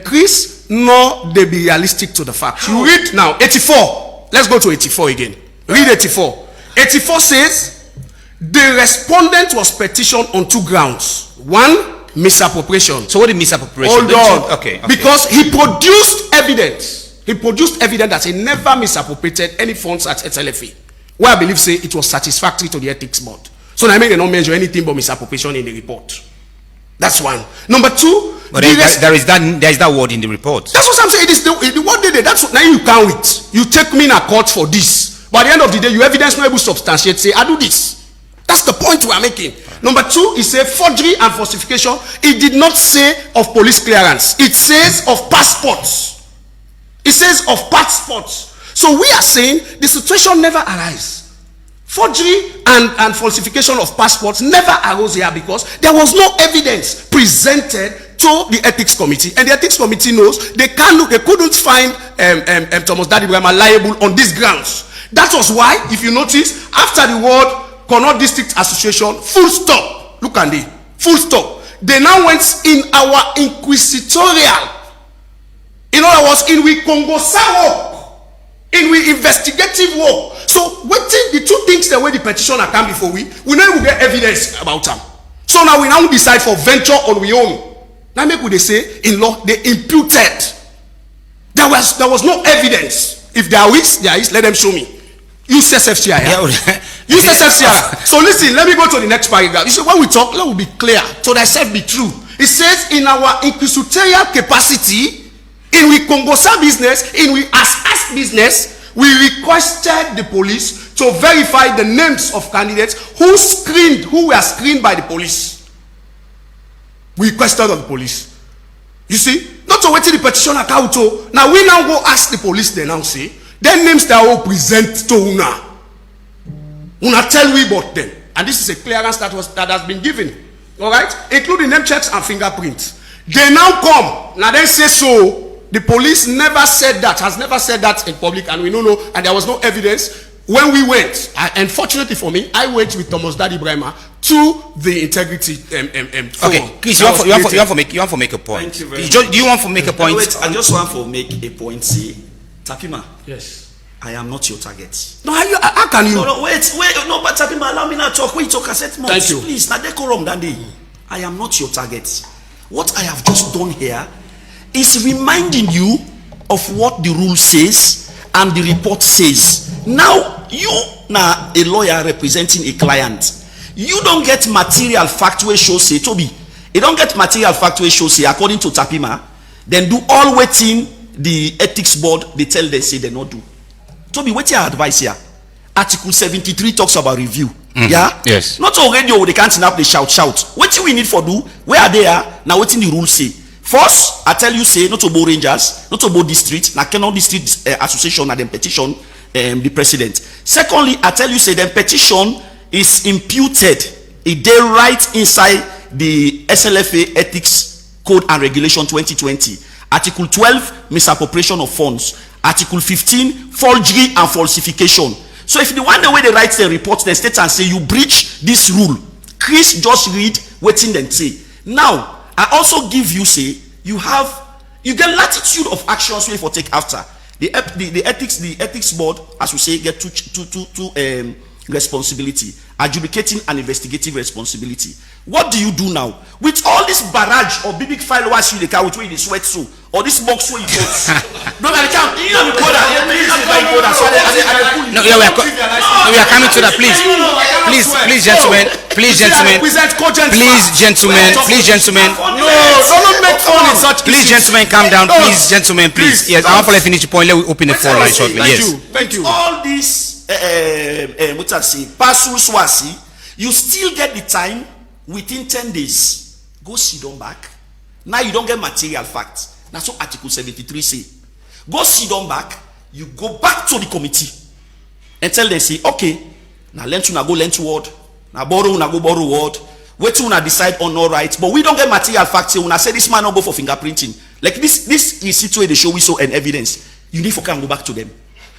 Chris, no, they be realistic to the facts. You read now, 84. Let's go to 84 again. Read 84. 84 says, the respondent was petitioned on 2 grounds. 1, misappropriation. So what is misappropriation? Hold on. Okay. Because he produced evidence. He produced evidence that he never misappropriated any funds at SLFA. Where I believe say it was satisfactory to the ethics board. So I mean they don't measure anything but misappropriation in the report. That's 1. Number 2, But there is that word in the report. that's what I'm saying. It is the what they did. That's what now you can't wait. You take me in a court for this. But at the end of the day, you evidence not able to substantiate. Say I do this. That's the point we are making. Number 2 is a forgery and falsification. It did not say of police clearance. It says of passports. It says of passports. So we are saying the situation never arises. Forgery and falsification of passports never arose here because there was no evidence presented to the ethics committee, and the ethics committee knows they couldn't find Thomas Daddy Bremer liable on these grounds. That was why, if you notice, after the word Connaught District Association, full stop. Look at it, full stop. They now went in our inquisitorial. In other words, in we Congosa work, in we investigative work. So waiting the 2 things the way the petitioner come before we now will get evidence about them. So now we now decide for venture on we own. Now make what they say in law, they imputed. There was no evidence. If there is, let them show me. Use SFCI. Use SFCI. So listen, let me go to the next paragraph. You see, when we talk, let me be clear. So that self be true. It says in our inquisitorial capacity, in we Congosa business, in we as business, we requested the police to verify the names of candidates who were screened by the police. We requested of the police. You see, not not to wait till the petitioner out. Now we now go ask the police. They now say then names that will present to una. Una tell we about them, and this is a clearance that has been given. All right, including name checks and fingerprints. They now come now. They say so. The police never said that, has never said that in public, and we don't know, and there was no evidence. When we went, unfortunately for me, I went with Thomas Daddy Brahma to the integrity forum. Okay, Chris, you want to make a point. Thank you very much. Do you want to make a point? Wait, I just want to make a point. See, Tapima. Yes. I am not your target. No, how can you? No, wait, no, but Tapima, allow me now to talk. Wait, talk. I said, thank you. Please, now decorum, Dandy. I am not your target. What I have just done here is reminding you of what the rule says and the report says. Now, you now a lawyer representing a client, you don't get material fact where show say Toby. You don't get material fact where show say according to Tapima. Then do all waiting the ethics board they tell they say they not do. Toby, what's your advice here? Article 73 talks about review. Yeah. Yes. Not on radio they can't snap they shout. What we need for do? Where are they? Now waiting the rules say. First, I tell you, say, not to Bo Rangers, not to Bo District, na Kenol District Association, and then petition the president. Secondly, I tell you, say, the petition is imputed. It they right inside the SLFA Ethics Code and Regulation 2020. Article 12, misappropriation of funds. Article 15, forgery and falsification. So if the one the way they write the report, they state and say, you breach this rule. Chris just read, waiting and say. Now, I also give you say you get latitude of actions where for take after the ethics board, as we say, get two responsibility, adjudicating and investigative responsibility. What do you do now with all this barrage or big file was you the car with where you sweat so or this box where you go? No, I can't. You know the code. No, we are coming to that. Please, gentlemen. Please, gentlemen. No, don't make fun in such. Please, gentlemen, calm down. Please, gentlemen, please. Yes, I want to finish the point. Let me open the phone line shortly. Yes. Thank you. All this, what I say, parcel swasi, you still get the time within 10 days. Go sit down back. Now you don't get material facts. That's what Article 73 say. Go sit down back. You go back to the committee and tell them, say, okay, now learn to go learn to word. Now borrow word. Wait till una decide on all right, but we don't get material facts. When I say this man not go for fingerprinting, like this is situation they show we so and evidence. You need to come go back to them.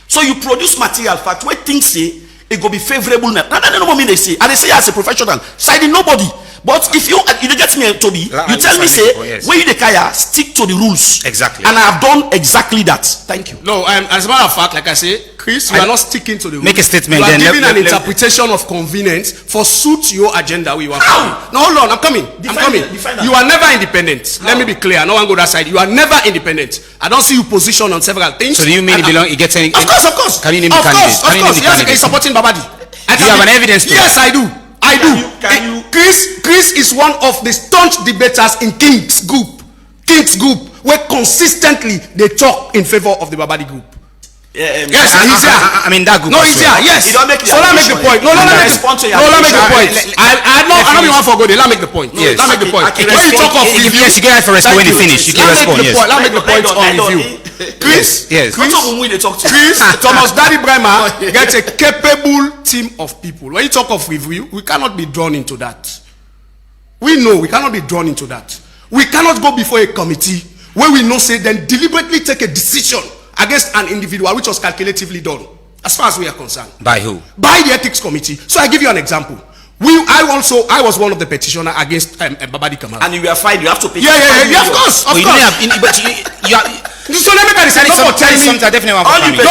So you produce material fact where things say it go be favorable. Now that don't mean they say, and they say as a professional, citing nobody. But if you get me, Toby, you tell me say where you the kaya stick to the rules. Exactly. And I have done exactly that. Thank you. No, as a matter of fact, like I say, Chris, you are not sticking to the rules. Make a statement. You are giving an interpretation of convenience for suit your agenda. We want. No, hold on. I'm coming. You are never independent. Let me be clear. No one go that side. You are never independent. I don't see you position on several things. So do you mean you get any? Of course. Can you name the candidate? Of course. Yes, he's supporting Babadi. Do you have an evidence? Yes, I do. Chris is one of the staunch debaters in King's Group, where consistently they talk in favor of the Babadi group. Yes, he's here. I mean that group. No, he's here. Yes. So let me make the point. No, let me make the point. I don't want to go there. Let me make the point. Yes. Let me make the point. When you talk of review, yes, you get for respect when you finish. You can respond. Yes. Let me make the point on review. Chris, yes. Chris, Thomas Daddy Brahma gets a capable team of people. When you talk of review, we cannot be drawn into that. We know we cannot be drawn into that. We cannot go before a committee where we know say then deliberately take a decision against an individual which was calculatively done. As far as we are concerned. By who? By the ethics committee. So I give you an example. I was one of the petitioner against Babadi Kamal. And you were fine. You have to pay. Yeah, of course. But you are. So let me tell you something. Definitely want I'm coming.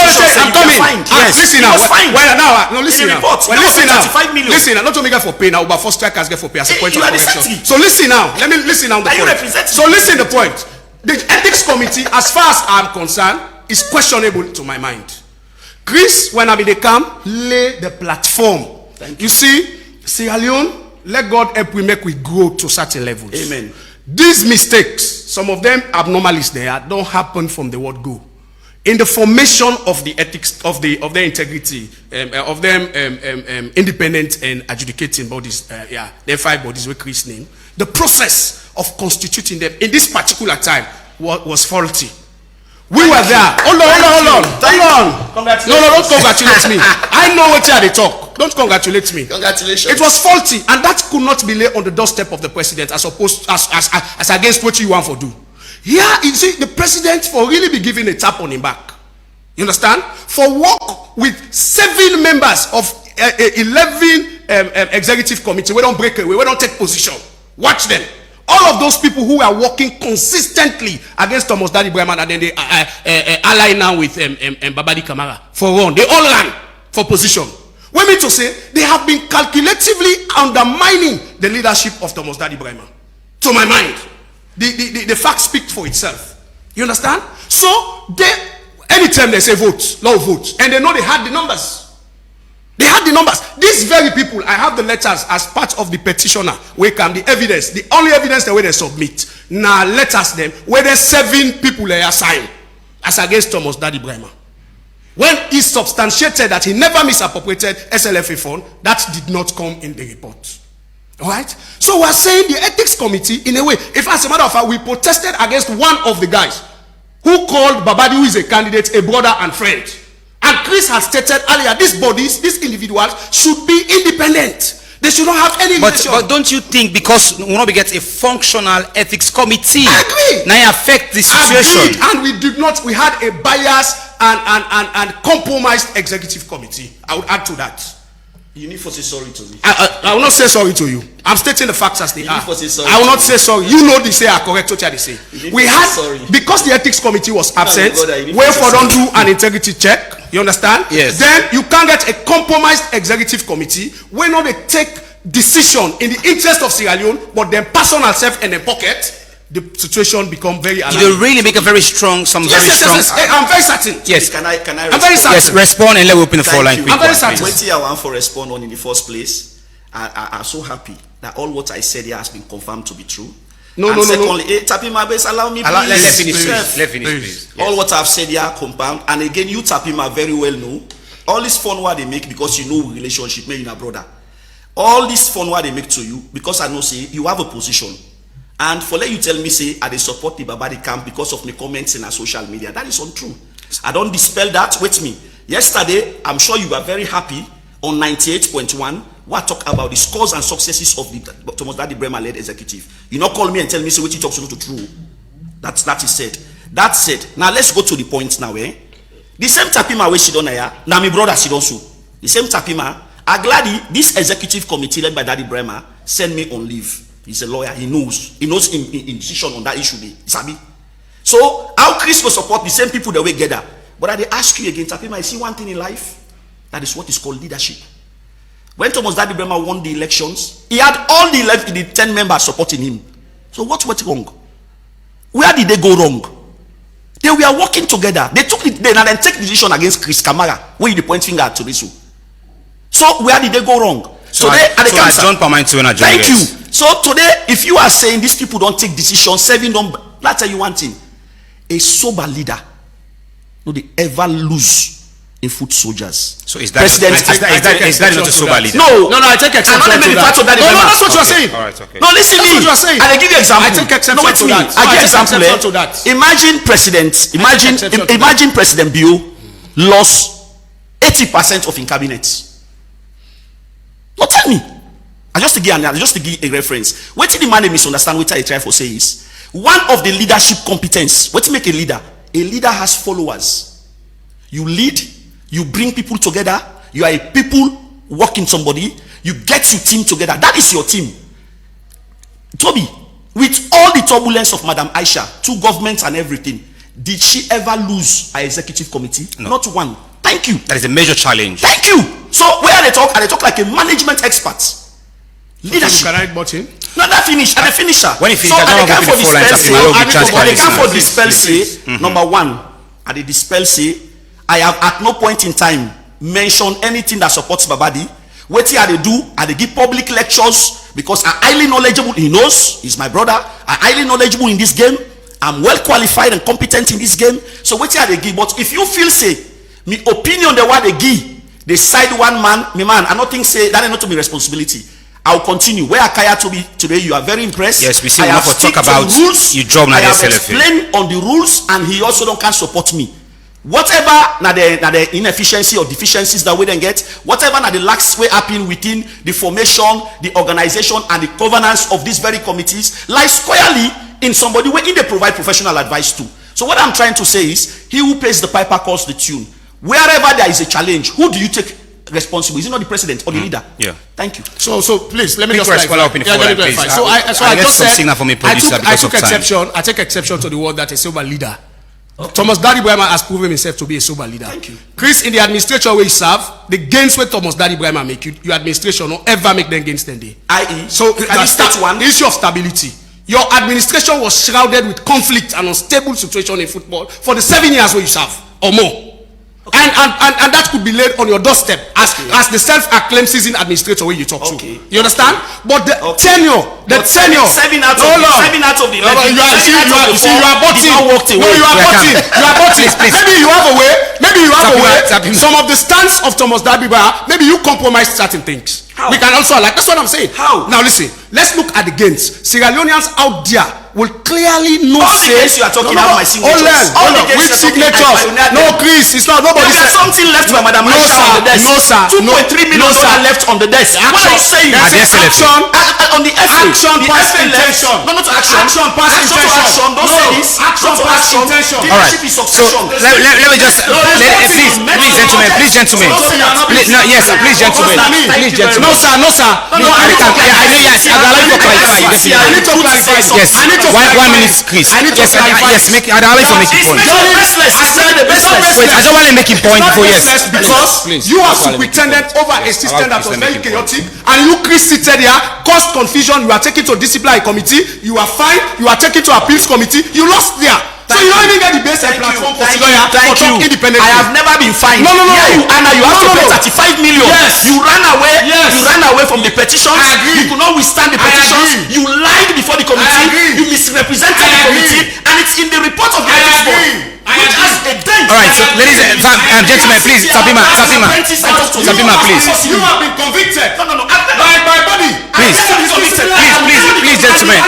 Listen now. Listen now. Listen now. Not to make it for pay now, but for strikers get for pay as a point of correction. So listen now. Let me listen now. So listen the point. The ethics committee, as far as I'm concerned, is questionable to my mind. Chris, when I be the camp, lay the platform. You see, Sierra Leone, let God help we make we grow to certain levels. Amen. These mistakes, some of them abnormalities there, don't happen from the word go. In the formation of the ethics of their integrity, of them independent and adjudicating bodies, there are 5 bodies with Chris name. The process of constituting them in this particular time was faulty. We were there. Hold on. Congratulations. No, don't congratulate me. I know what they talk. Don't congratulate me. Congratulations. It was faulty, and that could not be laid on the doorstep of the president as opposed as against what you want to do. Here, you see, the president for really be giving a tap on him back. You understand? For work with 7 members of 11 executive committee, we don't break away, we don't take position. Watch them. All of those people who are working consistently against Thomas Dadi Brahman, and then they ally now with Babadi Kamara for run. They all ran for position. We mean to say they have been calculatively undermining the leadership of Thomas Dadi Brahman. To my mind, the fact speaks for itself. You understand? So they, anytime they say vote, love vote, and they know they had the numbers. They had the numbers. These very people, I have the letters as part of the petitioner. Where come the evidence? The only evidence the way they submit. Now letters them where there's 7 people they assign as against Thomas Dadi Brahman. When he substantiated that he never misappropriated SLFA fund, that did not come in the report. Alright? So we're saying the ethics committee, in a way, if as a matter of fact, we protested against one of the guys who called Babadi, who is a candidate, a brother and friend. And Chris has stated earlier, these bodies, these individuals should be independent. They should not have any relation. But don't you think because we want to get a functional ethics committee, I agree. now affect the situation? Agreed. And we did not, we had a biased and compromised executive committee. I would add to that. You need to say sorry to me. I will not say sorry to you. I'm stating the facts as they are. need to say sorry I will to not say sorry. You know they say are correct what they say. We had, sorry. because the ethics committee was absent, brother, you need where to for say don't do an integrity check. You understand? Yes. Then you can't get a compromised executive committee where not they take decision in the interest of Sierra Leone, but then personal self in their pocket. The situation become very alarming. You really make a very strong, Yes. I'm very certain. Yes. Can I I'm very certain. Yes, respond and let me open the floor line. you. quick I'm very one, certain. please. What I want for respond on in the first place, I'm so happy that all what I said here has been confirmed to be true. No. Secondly, Tapima base, allow me please. Let finish, Please. please. Let finish, please. All what I've said here confirmed, and again, you Tapima very well know all this fun what they make because you know relationship, me in a brother. All this fun what they make to you because I know say you have a position. And for let you tell me say I dey support the Babadi camp because of the comments in our social media. That is untrue. I don't dispel that. Wait me. Yesterday, I'm sure you were very happy on 98.1. What talk about the scores and successes of the Thomas Dadi Brahman led executive. You not call me and tell me say what you talk to true. That is said. That said. Now let's go to the point now. The same Tapima where she done here. Now my brother she don't so. The same Tapima. Agladi, this executive committee led by Dadi Brahman send me on leave. He's a lawyer. He knows in decision on that issue. Sabi. So how Chris will support the same people that we gather. But I ask you again, Tapima, I see one thing in life. That is what is called leadership. When Thomas Dadi Brahman won the elections, he had all the 10 members supporting him. So what went wrong? Where did they go wrong? They were working together. They took it then and then take decision against Chris Kamara, where you point finger to this. So where did they go wrong? Today, John Pamantu and thank you. So today, if you are saying these people don't take decisions, serving them, let's tell you one thing: a sober leader, no, they ever lose in foot soldiers. So is that not a sober leader? No, I take exception to that. No, that's what you are saying. All right, okay. No, listen That's me. what you are saying. And I give you example. I take exception no, wait to me. that. I give example. exception to that. Imagine President Bill lost 80% of in cabinet. No, tell me. I just to give a reference. What did the man misunderstand? What I try to say is one of the leadership competence. What make a leader? A leader has followers. You lead. You bring people together. You are a people working somebody. You get your team together. That is your team. Toby, with all the turbulence of Madam Aisha, 2 governments and everything, did she ever lose her executive committee? No. Not one. Thank you. That is a major challenge. Thank you. So where they talk, and they talk like a management expert. Leadership. Can I button? No, that finish. And the finisher. When you finish, so I don't and they want can to for be full dispel lines. say, they can for Please, dispel please. say, number 1, at the dispel say, I have at no point in time mentioned anything that supports Babadi. What I they do, I they give public lectures because I'm highly knowledgeable. He knows, he's my brother. I'm highly knowledgeable in this game. I'm well qualified and competent in this game. So what I they give, but if you feel say, me opinion the what they give, they side one man, me man, I don't think say that is not to be responsibility. I'll continue. Where Akaya to be today, you are very impressed. Yes, we see I enough have to talk stick to about the rules. you job na I the have SLFA. explained on the rules, and he also can't support me. Whatever na the inefficiency or deficiencies that we then get, whatever na the lacks way happen within the formation, the organization, and the governance of these very committees lies squarely in somebody where they provide professional advice to. So what I'm trying to say is, he who pays the piper calls the tune. Wherever there is a challenge, who do you take responsible? Is it not the president or the leader? Yeah. Thank you. So please let me Quick just follow up in the follow-up, please. I get just some said signal from a producer because of time. I take exception to the word that a sober leader. Thomas Daddy Brahma has proven himself to be a sober leader. Thank you. Chris, in the administration where you serve, the gains where Thomas Daddy Brahma make you, your administration don't ever make them gains 10 days. I.e. So can you state one? The issue of stability. Your administration was shrouded with conflict and unstable situation in football for the 7 years where you serve or more. Okay. And that could be laid on your doorstep as the self-acclaimed seasoned administrator where you talk to. You understand? But the tenure, seven out of the you are botting. Maybe you have a way. Some of the stance of Thomas Dabiba, maybe you compromise certain things. How? We can also that's what I'm saying. How? Now listen, let's look at the gains. Sierra Leoneans out there will clearly know. All the gains you are talking about my signatures. Hold on. Which signatures? No, Chris, it's not nobody said. There's something left for Madam Aisha on the desk. No, sir. $2.3 million left on the desk. What are you saying? Action on the FA. Action past intention. No, not to action. Action past intention. Don't say this. Action past intention. All right. So let me just please gentlemen. No, sir. Yes, I allow you to clarify. I need to clarify. Yes. 1 minute, Chris. Yes, I allow you to make your point. Wait, I don't want to make a point before yes. Because you have superintended over a system that was very chaotic, and you, Chris, seated here, caused confusion. You are taken to disciplinary committee. You are fined. You are taken to appeals committee. You lost there. So you don't even get the basic platform for lawyer for talk independently. I have never been fined. No. Yeah, you have to pay 35 million. Yes. You ran away. Yes. You ran away from the petitions. I agree. You could not withstand the petitions. You lied before the committee. You misrepresented the committee, and it's in the report of the ethics board, which has a dent. All right, so ladies and gentlemen, please, Sabima, please. You have been convicted. No. By body. Please, gentlemen.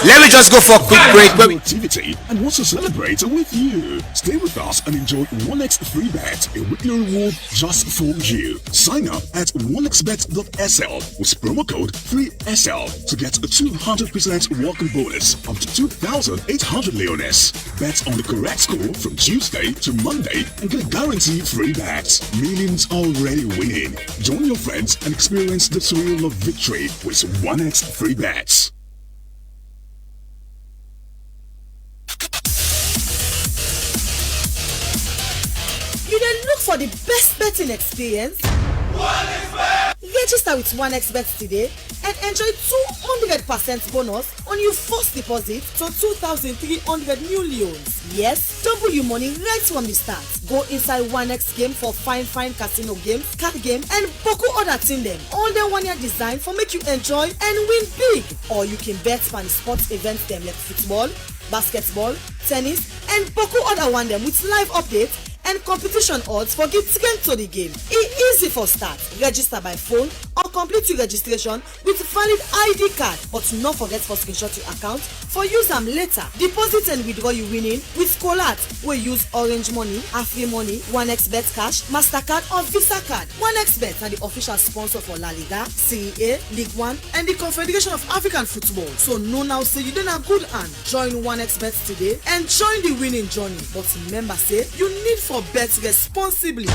Let me just go for a quick break. Activity and wants to celebrate with you. Stay with us and enjoy 1x free bet, a weekly reward just for you. Sign up at 1xbet.sl with promo code 3SL to get a 200% welcome bonus up to 2,800 leones. Bet on the correct score from Tuesday to Monday and get a guaranteed free bet. Millions already winning. Join your friends and experience the thrill of victory with 1x free bets. You then look for the best betting experience? Register with 1xBet today and enjoy 200% bonus on your first deposit to 2,300 new leones. Yes, double your money right from the start. Go inside 1x game for fine casino games, card game, and boku other thing them. All the 1 year design for make you enjoy and win big. Or you can bet on sports events them like football, basketball, tennis, and boku other one them with live updates and competition odds for get to the game. It's easy for start. Register by phone or complete your registration with valid ID card. But not forget for screenshot your account for use them later. Deposit and withdraw you winning with Colat. We use Orange Money, Afri Money, 1xBet Cash, MasterCard or Visa Card. 1xBet are the official sponsor for La Liga, Serie A, League One, and the Confederation of African Football. So no now say you done a good hand. Join 1xBet today and join the winning journey. But remember say you need for bet responsibly.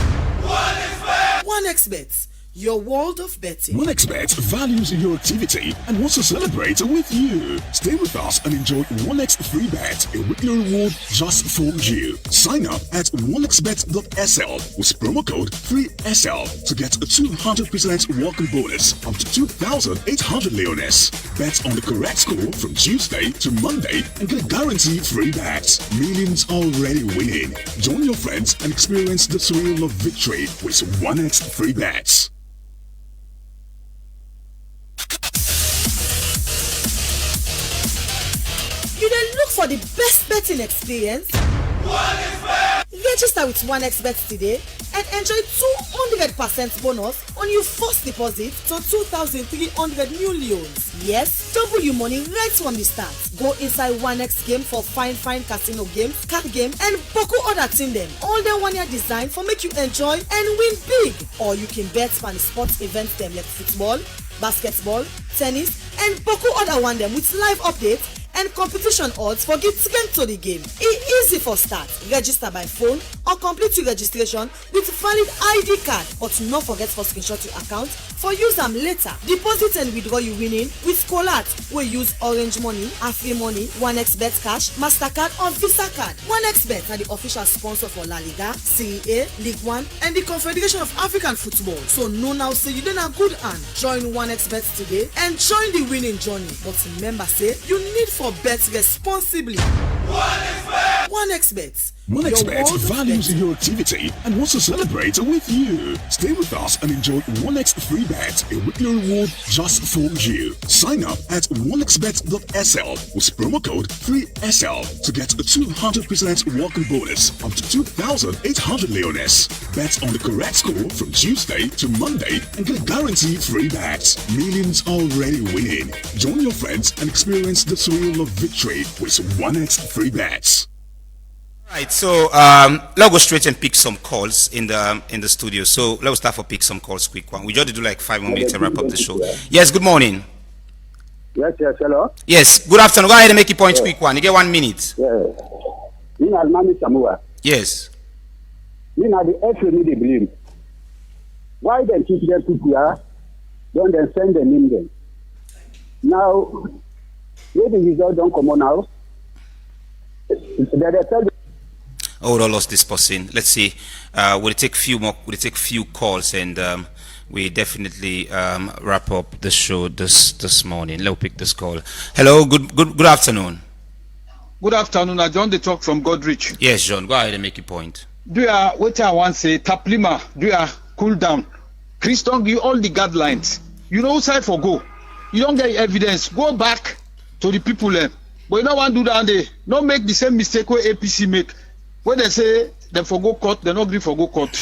1xBet, your world of betting. 1xBet values your activity and wants to celebrate with you. Stay with us and enjoy 1x free bet, a weekly reward just for you. Sign up at 1xbet.sl with promo code 3SL to get a 200% welcome bonus up to 2,800 leones. Bet on the correct score from Tuesday to Monday and get a guaranteed free bet. Millions already winning. Join your friends and experience the thrill of victory with 1x free bets. You then look for the best betting experience? Register with 1xBet today and enjoy 200% bonus on your first deposit to 2,300 new loans. Yes, double your money right from the start. Go inside 1x game for fine casino games, card game, and Poco other thing them. All them 1 year design for make you enjoy and win big. Or you can bet on sports events them like football, basketball, tennis, and Poco other one them with live updates and competition odds for get strength to the game. It's easy for start. Register by phone or complete your registration with valid ID card. But not forget for screenshot your account for use them later. Deposit and withdraw you winning with Colat. We use Orange Money, Afri Money, 1xBet Cash, MasterCard or Visa Card. 1xBet are the official sponsor for La Liga, Serie A, League One, and the Confederation of African Football. So no now say you done a good hand. Join 1xBet today and join the winning journey. But remember say you need for bet responsibly. 1xBet. 1xBet values your activity and wants to celebrate with you. Stay with us and enjoy 1x free bet, a weekly reward just for you. Sign up at 1xbet.sl with promo code 3SL to get a 200% welcome bonus up to 2,800 leones. Bet on the correct score from Tuesday to Monday and get guaranteed free bets. Millions already winning. Join your friends and experience the thrill of victory with 1x free bets. Right, so let's go straight and pick some calls in the studio. So let's start for pick some calls quick one. We just do like 5 more minutes and wrap up the show. Yes, good morning. Yes, hello. Yes, good afternoon. Go ahead and make your point quick one. You get 1 minute. Yeah. Me na Mami Samoa. Yes. Me na the FA need to blame. Why they keep their people here? Don't they send them in them? Now, where the result don't come on now? They tell. Oh, I lost this person. Let's see. We'll take few calls and we definitely wrap up the show this morning. Let's pick this call. Hello, good afternoon. Good afternoon. I John the talk from Godrich. Yes, John. Go ahead and make your point. Do you what I want to say? Taplima. Do you cool down? Christian give all the guidelines. You know side for go. You don't get evidence. Go back to the people there. But you don't want to do that. They don't make the same mistake where APC make. When they say they for go court, they not agree for go court.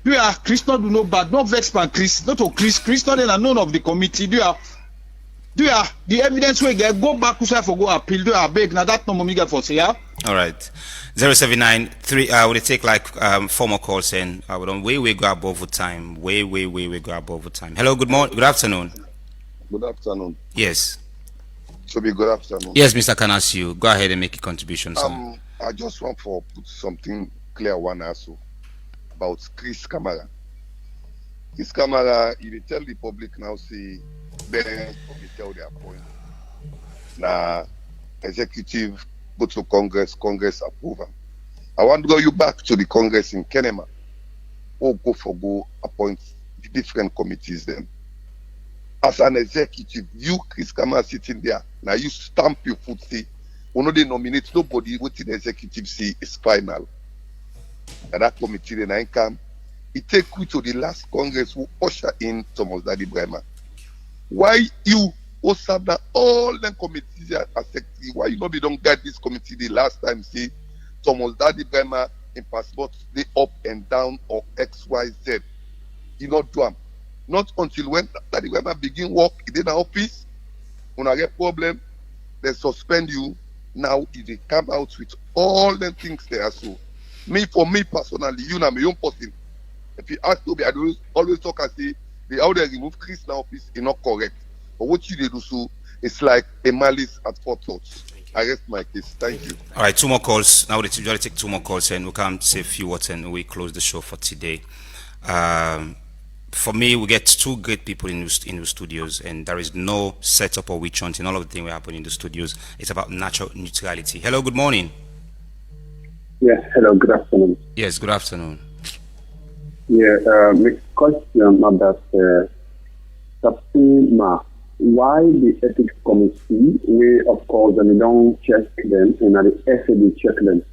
Do you Christian do no bad, not vex pan Chris, not to Chris. Christian and none of the committee. Do you the evidence we get go back to for go appeal. Do you beg now that no more get for say yeah. All right, 0793. Will it take like 4 more calls and I would on way go above time. Way go above time. Hello, good morning, good afternoon. Good afternoon. Yes. So be good afternoon. Yes, Mr. Kanasiu, go ahead and make a contribution. I just want to put something clear one also about Chris Kamara. Chris Kamara, if you tell the public now, see, then probably tell their point. Now, executive go to Congress approval. I want to go you back to the Congress in Kenema or go appoint the different committees then. As an executive, you, Chris Kamara, sitting there, now you stamp your foot, see, when they nominate nobody, what the executive see is final. And that committee then I come. It take you to the last Congress who usher in Thomas Daddy Bremer. Why you also have all the committees as secretary? Why you not don't get this committee the last time see Thomas Daddy Bremer in passport they up and down or XYZ? You not do them. Not until when Daddy Bremer begin work in the office, when I get problem, they suspend you. Now they come out with all the things there. So for me personally, you know my own person. If you ask me, I always talk and say how they remove Chris now office is not correct. But what you do so it's like a malice at forethought. I rest my case. Thank you. All right, 2 more calls. Now we usually take 2 more calls and we can say a few words and we close the show for today. For me, we get 2 great people in the studios, and there is no setup or witch hunting. All of the things we happen in the studios. It's about natural neutrality. Hello, good morning. Yes, hello, good afternoon. Yes, good afternoon. Yeah, my question about Taplima. Why the ethics committee? We of course and we don't check them, and at the FAB check them,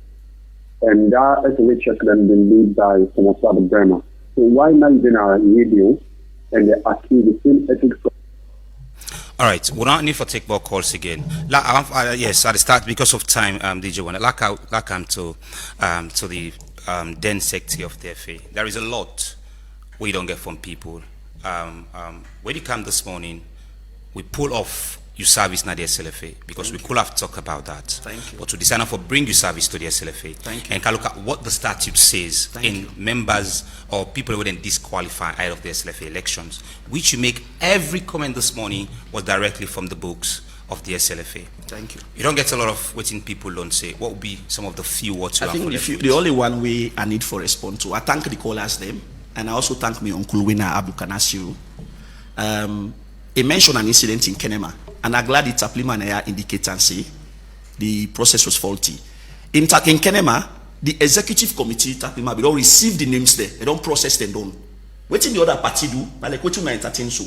and that FAB check them been led by Thomas Daddy Bremer. So why not in our radio and they accuse the same ethics? All right, we don't need for take more calls again. Yes, at the start, because of time, DJ One, like to the den sector of the FA. There is a lot we don't get from people. When you come this morning, we pull off your service na the SLFA because we could have talked about that. Thank you. But to decide for bring your service to the SLFA. Thank you. And can look at what the statute says members or people who wouldn't disqualify out of the SLFA elections, which you make every comment this morning was directly from the books of the SLFA. Thank you. You don't get a lot of waiting people don't say. What would be some of the few words you I have think for them? the only one way I need for response to, I thank the callers them, and I also thank my uncle Winner Abdul Kanasiru. He mentioned an incident in Kenema, and I'm glad it's Taplima indicates and say the process was faulty. In Kenema, the executive committee Taplima they don't receive the names there, they don't process them down. What in the other party do? Like what you might entertain so.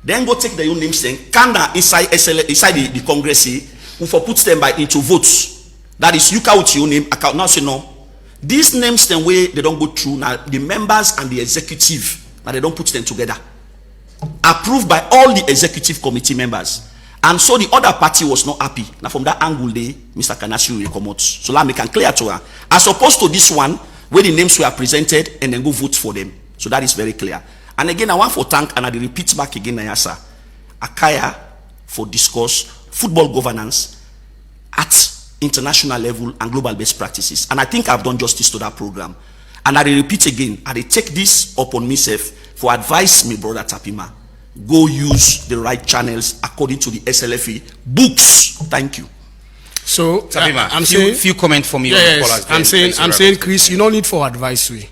Then go take their own names then, Kanda inside the Congress, who for puts them into votes. That is, you count your name, account now say no. These names then way they don't go through now, the members and the executive, but they don't put them together. Approved by all the executive committee members. And so the other party was not happy. Now from that angle, Mr. Kanasiru will come out. So let me can clear to her. As opposed to this one, where the names were presented and then go vote for them. So that is very clear. And again, I want to thank, and I repeat back again, Nayasa, Akaya for discuss football governance at international level and global best practices. And I think I've done justice to that program. And I repeat again, I take this upon myself for advice me brother Tapima. Go use the right channels according to the SLFA books. Thank you. So Tapima, I'm saying few comments from you. Yes, I'm saying, Chris, you don't need for advisory.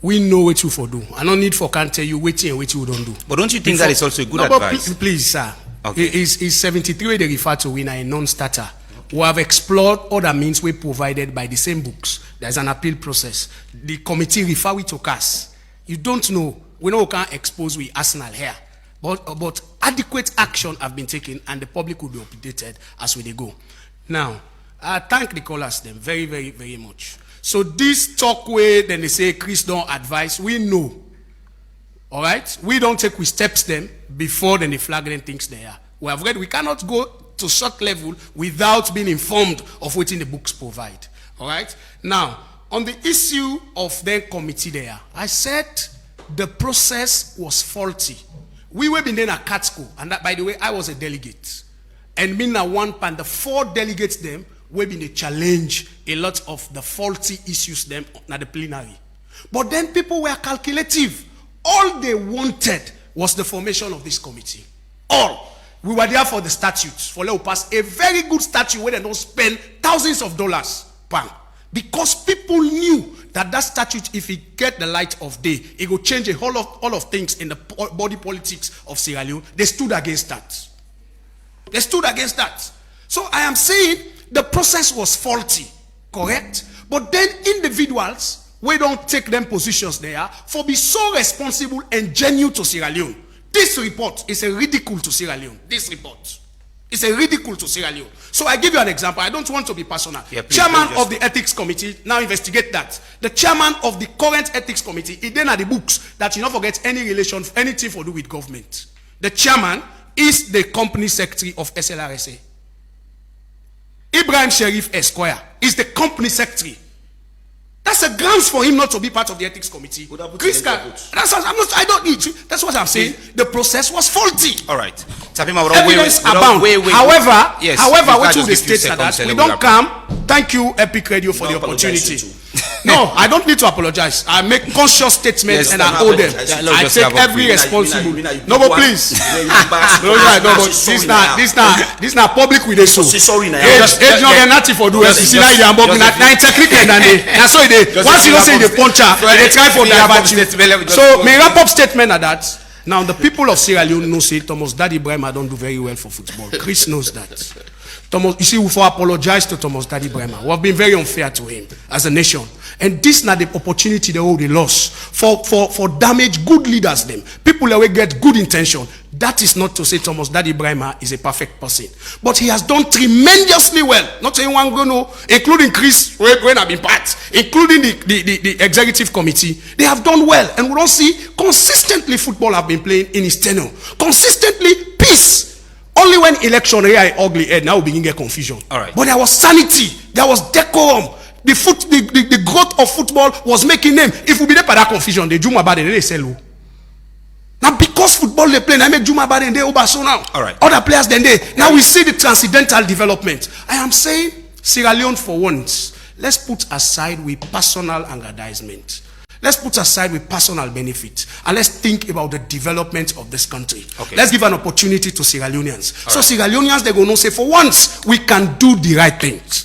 We know what you for do. I don't need for can't tell you what you don't do. But don't you think that is also a good advice? Please, sir. Okay. Is 73 they refer to winner a non-starter. We have explored other means we provided by the same books. There's an appeal process. The committee refer we to CAS. You don't know. We know we can't expose we Arsenal here. But adequate action have been taken and the public will be updated as we go. Now, I thank the callers them very, very, very much. So this talk way, then they say Chris don't advise, we know. All right? We don't take we steps them before then the flagrant things they are. We have read we cannot go to short level without being informed of what in the books provide. All right? Now, on the issue of the committee there, I said the process was faulty. We were been then at CATSCO, and that, by the way, I was a delegate. And me now one pan, the 4 delegates them, we been they challenge a lot of the faulty issues them at the plenary. But then people were calculative. All they wanted was the formation of this committee. All. We were there for the statutes, for let pass a very good statute where they don't spend thousands of dollars. Bang. Because people knew that statute, if it get the light of day, it will change a all of things in the body politics of Sierra Leone. They stood against that. They stood against that. So I am saying the process was faulty, correct? But then individuals, we don't take them positions there for be so responsible and genuine to Sierra Leone. This report is a ridicule to Sierra Leone. This report is a ridicule to Sierra Leone. So I give you an example. I don't want to be personal. Yeah, chairman of the ethics committee, now investigate that. The chairman of the current ethics committee, he then had the books that you don't forget any relation, anything to do with government. The chairman is the company secretary of SLRSA. Ibrahim Sherif Esquire is the company secretary. That's a grounds for him not to be part of the ethics committee. Chris, I don't need to. That's what I'm saying. The process was faulty. All right. Tapima, evidence abound. However, what you state that we don't come. Thank you, Epic Radio, for the opportunity. No, I don't need to apologize. I make conscious statements and I owe them. I take every responsibility. No, but please. This not public with a show. Sorry, now. It's not nothing for do. It's not technical than they. That's why they. Once you don't say the puncher, they try for the. So, may wrap up statement at that. Now, the people of Sierra Leone know say Thomas Daddy Brema don't do very well for football. Chris knows that. Thomas, you see, we for apologize to Thomas Daddy Brema. We have been very unfair to him as a nation. And this is not the opportunity they all they lost for damage good leaders them. People that will get good intention. That is not to say Thomas Daddy Brema is a perfect person. But he has done tremendously well. Not saying one go no, including Chris, when I've been part, including the executive committee. They have done well. And we don't see consistently football have been playing in his tenure. Consistently peace. Only when election here ugly head now we begin get confusion. All right. But there was sanity, there was decorum. The growth of football was making name. If we be there for that confusion, they Juma Bade, they sell. Now because football they play, I make Juma Bade and they over so now. All right. Other players then they. Now we see the transcendental development. I am saying Sierra Leone for once, let's put aside with personal aggrandizement. Let's put aside with personal benefit and let's think about the development of this country. Okay. Let's give an opportunity to Sierra Leoneans. So right. Sierra Leoneans, they're going to say, for once, we can do the right things.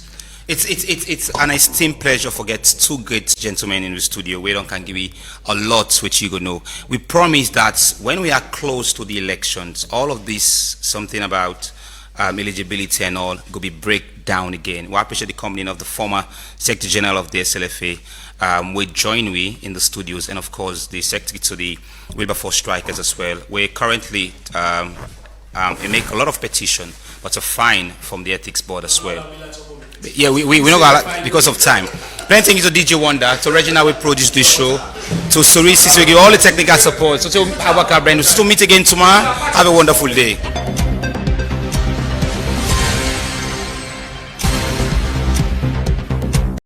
It's an esteemed pleasure for get two great gentlemen in the studio. We don't can give you a lot which you go know. We promise that when we are close to the elections, all of this, something about eligibility and all, will be break down again. We appreciate the company of the former Secretary General of the SLFA. We join we in the studios, and of course the Secretary to the Wilberforce Strikers as well. We currently we make a lot of petition, but a fine from the Ethics Board as well. Yeah, we not gonna, because of time. Plenty to DJ Wonder, to Regina we produce this show, to Surisis we give all the technical support. So to Abaka Brand, to meet again tomorrow. Have a wonderful day.